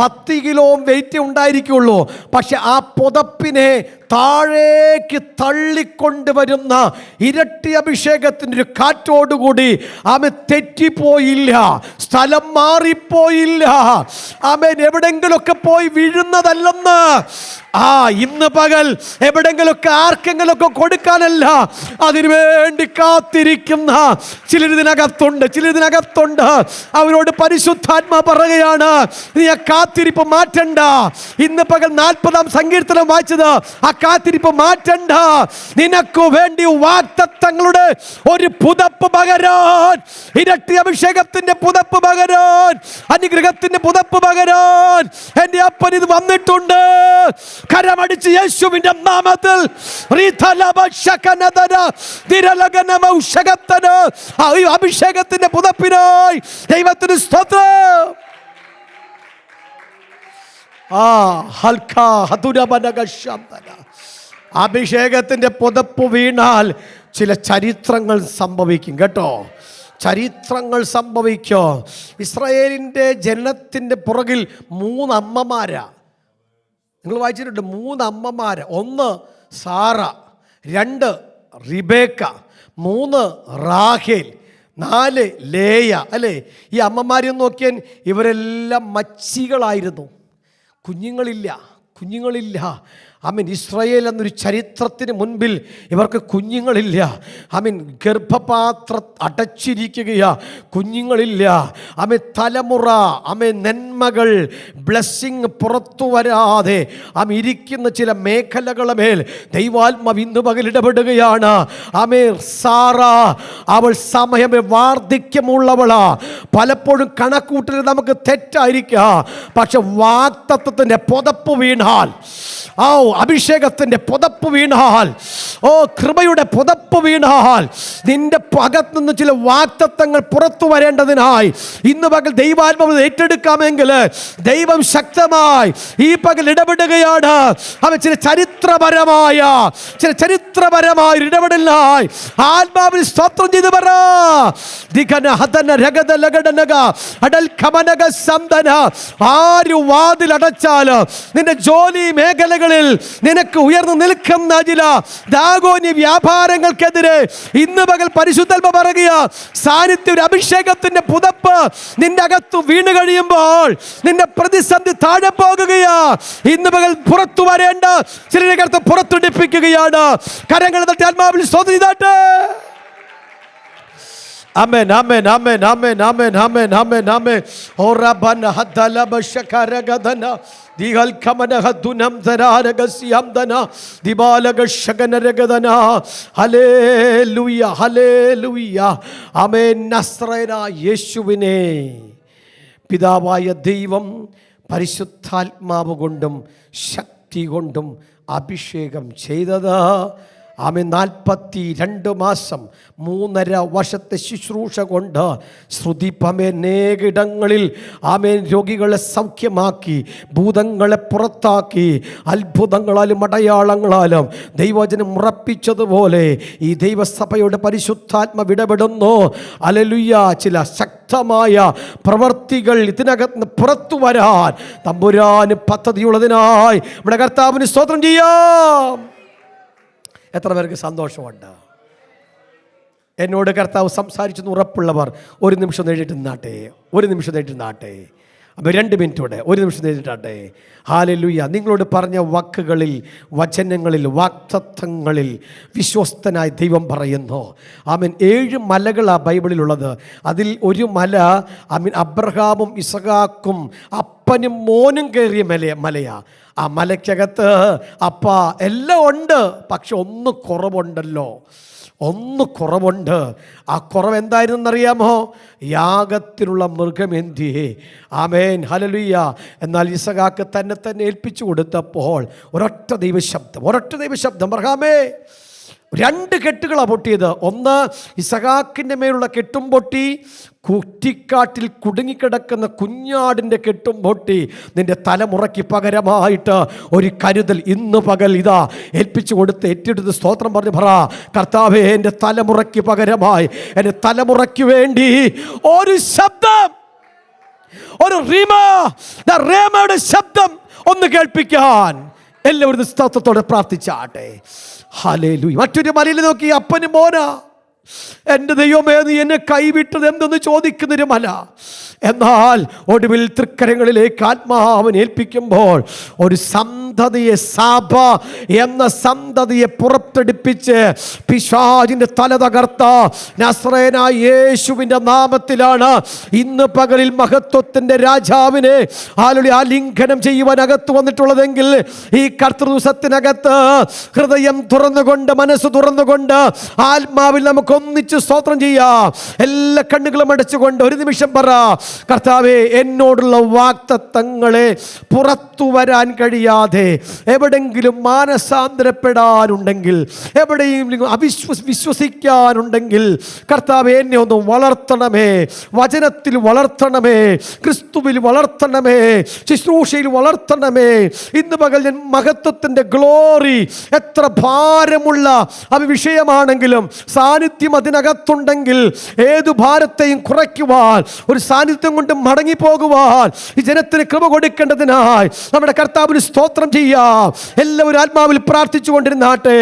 10 കിലോ വെയിറ്റ് ഉണ്ടായിരിക്കുള്ളൂ. പക്ഷെ ആ പുതപ്പിനെ താഴേക്ക് തള്ളിക്കൊണ്ടുവരുന്ന ഇരട്ടി അഭിഷേകത്തിൻ്റെ ഒരു കാറ്റോടുകൂടി തെറ്റിപ്പോയില്ല, സ്ഥലം മാറിപ്പോയില്ല. എവിടെങ്കിലൊക്കെ പോയി വീഴുന്നതല്ലെന്ന്. ഇന്ന് പകൽ എവിടെങ്കിലൊക്കെ ആർക്കെങ്കിലൊക്കെ കൊടുക്കാനല്ല, അതിനുവേണ്ടി കാത്തിരിക്കുന്ന ചിലരിതിനകത്തുണ്ട്. അവരോട് പരിശുദ്ധാത്മാ പറയുകയാണ്, നീ ആ കാത്തിരിപ്പ് മാറ്റണ്ട. ഇന്ന് പകൽ 40-ാം സങ്കീർത്തനം വായിച്ചത്, ആ കാത്തിരിപ്പ് മാറ്റണ്ട. നിനക്ക് വേണ്ടി വാഗ്ദത്തങ്ങളുടെ ഒരു പുതപ്പ് പകരാൻ, ഇരട്ടി അഭിഷേകത്തിന്റെ പുതപ്പ് പകരാൻ, അനുഗ്രഹത്തിന്റെ പുതപ്പ് പകരാൻ എൻ്റെ അപ്പൻ ഇത് വന്നിട്ടുണ്ട്. കരമടിച്ച് യേശുവിന്റെ നാമത്തിൽ അഭിഷേകത്തിന്റെ പുതപ്പിനായി ദൈവത്തിന് സ്തോത്രം. അഭിഷേകത്തിന്റെ പുതപ്പ് വീണാൽ ചില ചരിത്രങ്ങൾ സംഭവിക്കും കേട്ടോ, ചരിത്രങ്ങൾ സംഭവിക്കോ. ഇസ്രായേലിൻ്റെ ജനനത്തിൻ്റെ പുറകിൽ 3 അമ്മമാരാ. നിങ്ങൾ വായിച്ചിട്ടുണ്ട്, 3 അമ്മമാര്. 1 സാറ, 2 റിബേക്ക, 3 റാഹേൽ, 4 ലേയ. അല്ലേ, ഈ അമ്മമാരെ നോക്കിയാൽ ഇവരെല്ലാം മച്ചികളായിരുന്നു, കുഞ്ഞുങ്ങളില്ല. ഇസ്രായേൽ എന്നൊരു ചരിത്രത്തിന് മുൻപിൽ ഇവർക്ക് കുഞ്ഞുങ്ങളില്ല. ഗർഭപാത്രം അടച്ചിരിക്കുകയാ, കുഞ്ഞുങ്ങളില്ല. തലമുറ നന്മകൾ, ബ്ലെസ്സിങ് പുറത്തു വരാതെ ഇരിക്കുന്ന ചില മേഖലകളെ മേൽ ദൈവാത്മാവ് ഇന്ന് പകൽ ഇടപെടുകയാണ്. സാറ അവൾ സമയം വാർദ്ധക്യമുള്ളവളാ. പലപ്പോഴും കണക്കൂട്ടൽ നമുക്ക് തെറ്റായിരിക്കാം, പക്ഷെ വാഗ്ദത്തത്തിന്റെ പുതപ്പ് വീണാൽ, അഭിഷേകത്തിന്റെ പുതപ്പ് വീണാൽ, കൃപയുടെ പുതപ്പ് വീണാൽ, നിന്റെ അകത്ത് നിന്ന് ചില വാഗ്ദത്തങ്ങൾ പുറത്തു വരേണ്ടതിനായി ഇന്ന് പകൽ ദൈവാത്മാവ് ഏറ്റെടുക്കാമെങ്കിൽ ദൈവം ശക്തമായി ഈ പകൽ ഇടപെടുകയാണ്. ചില ചരിത്രപരമായ ഇടപെടലായി ആത്മാവിൽ സ്തോത്രം ചെയ്ത് പറ. ആര് വാതിലടച്ചാല് നിന്റെ ജോലി മേഖലകളിൽ നിനക്ക് ഉയർന്നു നിൽക്കുന്ന ചില ദാഗോന്യ വ്യാപാരങ്ങൾക്കെതിരെ ഇന്ന് പകൽ പരിശുദ്ധാത്മ പറയുക, സാന്നിധ്യ അഭിഷേകത്തിന്റെ പുതപ്പ് നിന്റെ അകത്ത് വീണ് കഴിയുമ്പോൾ നിന്റെ പ്രതിസന്ധി താഴെ പോകുകയാ. ഇന്ന് പകൽ പുറത്തു വരേണ്ട ചിലരകത്ത് പുറത്തുടിപ്പിക്കുകയാണ്. കരങ്ങൾ തട്ടി ആത്മാവിൽ സ്തോത്രം ചെയ്താട്ടെ. ആമേൻ ആമേൻ ആമേൻ ആമേൻ ആമേൻ ആമേൻ ആമേൻ ആമേൻ. ഓറബന ഹദലബ ശകരഗദന ദിഹൽ കമനഹദുനം സരാരഗസ്യംദന ദിബാലഗ ശകനരഗദന. ഹല്ലേലൂയ ഹല്ലേലൂയ ആമേൻ. നസ്രയനായ യേശുവിനെ പിതാവായ ദൈവം പരിശുദ്ധാത്മാവ് കൊണ്ടും ശക്തി കൊണ്ടും അഭിഷേകം ചെയ്തത് 42 മാസം 3.5 വർഷത്തെ ശുശ്രൂഷ കൊണ്ട് ശ്രുതിപ്പമേകിടങ്ങളിൽ രോഗികളെ സൗഖ്യമാക്കി, ഭൂതങ്ങളെ പുറത്താക്കി, അത്ഭുതങ്ങളാലും അടയാളങ്ങളാലും ദൈവവചനം ഉറപ്പിച്ചതുപോലെ ഈ ദൈവസഭയുടെ പരിശുദ്ധാത്മ ഇടപെടുന്നു. ഹല്ലേലൂയ. ചില ശക്തമായ പ്രവർത്തികൾ ഇതിനകത്ത് പുറത്തു വരാൻ തമ്പുരാന് പദ്ധതിയുള്ളതിനായി നമ്മുടെ കർത്താവിന് സ്തോത്രം ചെയ്യാം. എത്ര പേർക്ക് സന്തോഷമുണ്ട്? എന്നോട് കർത്താവ് സംസാരിച്ചെന്ന് ഉറപ്പുള്ളവർ ഒരു നിമിഷം നേരിട്ട് നിന്നാട്ടെ. അപ്പോൾ 2 മിനിറ്റോടെ 1 നിമിഷം നേരിട്ടാട്ടെ. ഹല്ലേലൂയ. നിങ്ങളോട് പറഞ്ഞ വാക്കുകളിൽ, വചനങ്ങളിൽ, വാക്തത്വങ്ങളിൽ വിശ്വസ്തനായി ദൈവം പറയുന്നു. ആമേൻ. 7 മലകളാണ് ബൈബിളിലുള്ളത്. അതിൽ ഒരു മല അബ്രഹാമും ഇസഹാക്കും അപ്പനും മോനും കയറിയ മലയാ. ആ മലയ്ക്കകത്ത് എല്ലാം ഉണ്ട്, പക്ഷെ ഒന്ന് കുറവുണ്ടല്ലോ, ഒന്ന് കുറവുണ്ട്. ആ കുറവ് എന്തായിരുന്നെന്നറിയാമോ? യാഗത്തിലുള്ള മൃഗം എന്തിയേ. ആമേൻ, ഹല്ലേലൂയ. എന്നാൽ ഇസഹാക്ക് തന്നെ ഏൽപ്പിച്ചു കൊടുത്തപ്പോൾ ഒരൊറ്റ ദൈവശബ്ദം, അബ്രഹാമേ. 2 കെട്ടുകളാണ് പൊട്ടിയത്. ഒന്ന്, ഇസഹാക്കിൻ്റെ മേലുള്ള കെട്ടും പൊട്ടി, കുറ്റിക്കാട്ടിൽ കുടുങ്ങിക്കിടക്കുന്ന കുഞ്ഞാടിൻ്റെ കെട്ടും പൊട്ടി. നിന്റെ തലമുറയ്ക്ക് പകരമായിട്ട് ഒരു കരുതൽ ഇന്ന് പകൽ ഇതാ ഏൽപ്പിച്ചു കൊടുത്ത് ഏറ്റെടുത്ത് സ്തോത്രം പറഞ്ഞ് പറ, കർത്താവേ, എൻ്റെ തലമുറയ്ക്ക് പകരമായി, എൻ്റെ തലമുറയ്ക്ക് വേണ്ടി ഒരു ശബ്ദം, ഒരു റേമയുടെ ശബ്ദം ഒന്ന് കേൾപ്പിക്കാൻ എല്ലാവരും സ്തോത്രത്തോടെ പ്രാർത്ഥിച്ചാട്ടെ. ഹല്ലേലൂയ. മറ്റൊരു മലയിൽ നോക്കി അപ്പനും മോനാ, എൻ്റെ ദൈവമേ, നീ എന്നെ കൈവിട്ടത് എന്തെന്ന് ചോദിക്കുന്നൊരു മല. എന്നാൽ ഒടുവിൽ തൃക്കരങ്ങളിലേക്ക് ആത്മാവിനെ ഏൽപ്പിക്കുമ്പോൾ ഒരു സന്തതിയെ, സഭ എന്ന സന്തതിയെ പുറത്തെടുപ്പിച്ച് പിശാചിൻ്റെ തല തകർത്ത നസറേനായ യേശുവിൻ്റെ നാമത്തിലാണ് ഇന്ന് പകലിൽ മഹത്വത്തിൻ്റെ രാജാവിനെ ആലിംഗനം ചെയ്യുവാൻ അകത്ത് വന്നിട്ടുള്ളതെങ്കിൽ, ഈ കർത്തൃദിവസത്തിനകത്ത് ഹൃദയം തുറന്നുകൊണ്ട്, മനസ്സ് തുറന്നുകൊണ്ട്, ആത്മാവിൽ നമുക്ക് ഒന്നിച്ച് സ്തോത്രം ചെയ്യാം. എല്ലാ കണ്ണുകളും അടച്ചുകൊണ്ട് 1 നിമിഷം പറ, കർത്താവേ, എന്നോടുള്ള വാഗ്ദത്തങ്ങളെ പുറത്തു വരാൻ കഴിയാതെ എവിടെങ്കിലും മാനസാന്തരപ്പെടാനുണ്ടെങ്കിൽ, എവിടെയെങ്കിലും വിശ്വസിക്കാനുണ്ടെങ്കിൽ, കർത്താവേ, എന്നെ ഒന്ന് വളർത്തണമേ, വചനത്തിൽ വളർത്തണമേ, ക്രിസ്തുവിൽ വളർത്തണമേ, ശുശ്രൂഷയിൽ വളർത്തണമേ. ഇന്ന് പകൽ ഞാൻ മഹത്വത്തിൻ്റെ ഗ്ലോറി എത്ര ഭാരമുള്ള വിഷയമാണെങ്കിലും സാന്നിധ്യം അതിനകത്തുണ്ടെങ്കിൽ ഏതു ഭാരത്തെയും കുറയ്ക്കുവാൻ, ഒരു സാന്നിധ്യം കൊണ്ട് മടങ്ങിപ്പോകുവാൻ ഈ ജനത്തിന് കൃപ കൊടുക്കേണ്ടതിനായി നമ്മുടെ കർത്താവിന് സ്തോത്രം ചെയ്യാം. എല്ലാവരും ആത്മാവിൽ പ്രാർത്ഥിച്ചു കൊണ്ടിരുന്നാട്ടെ.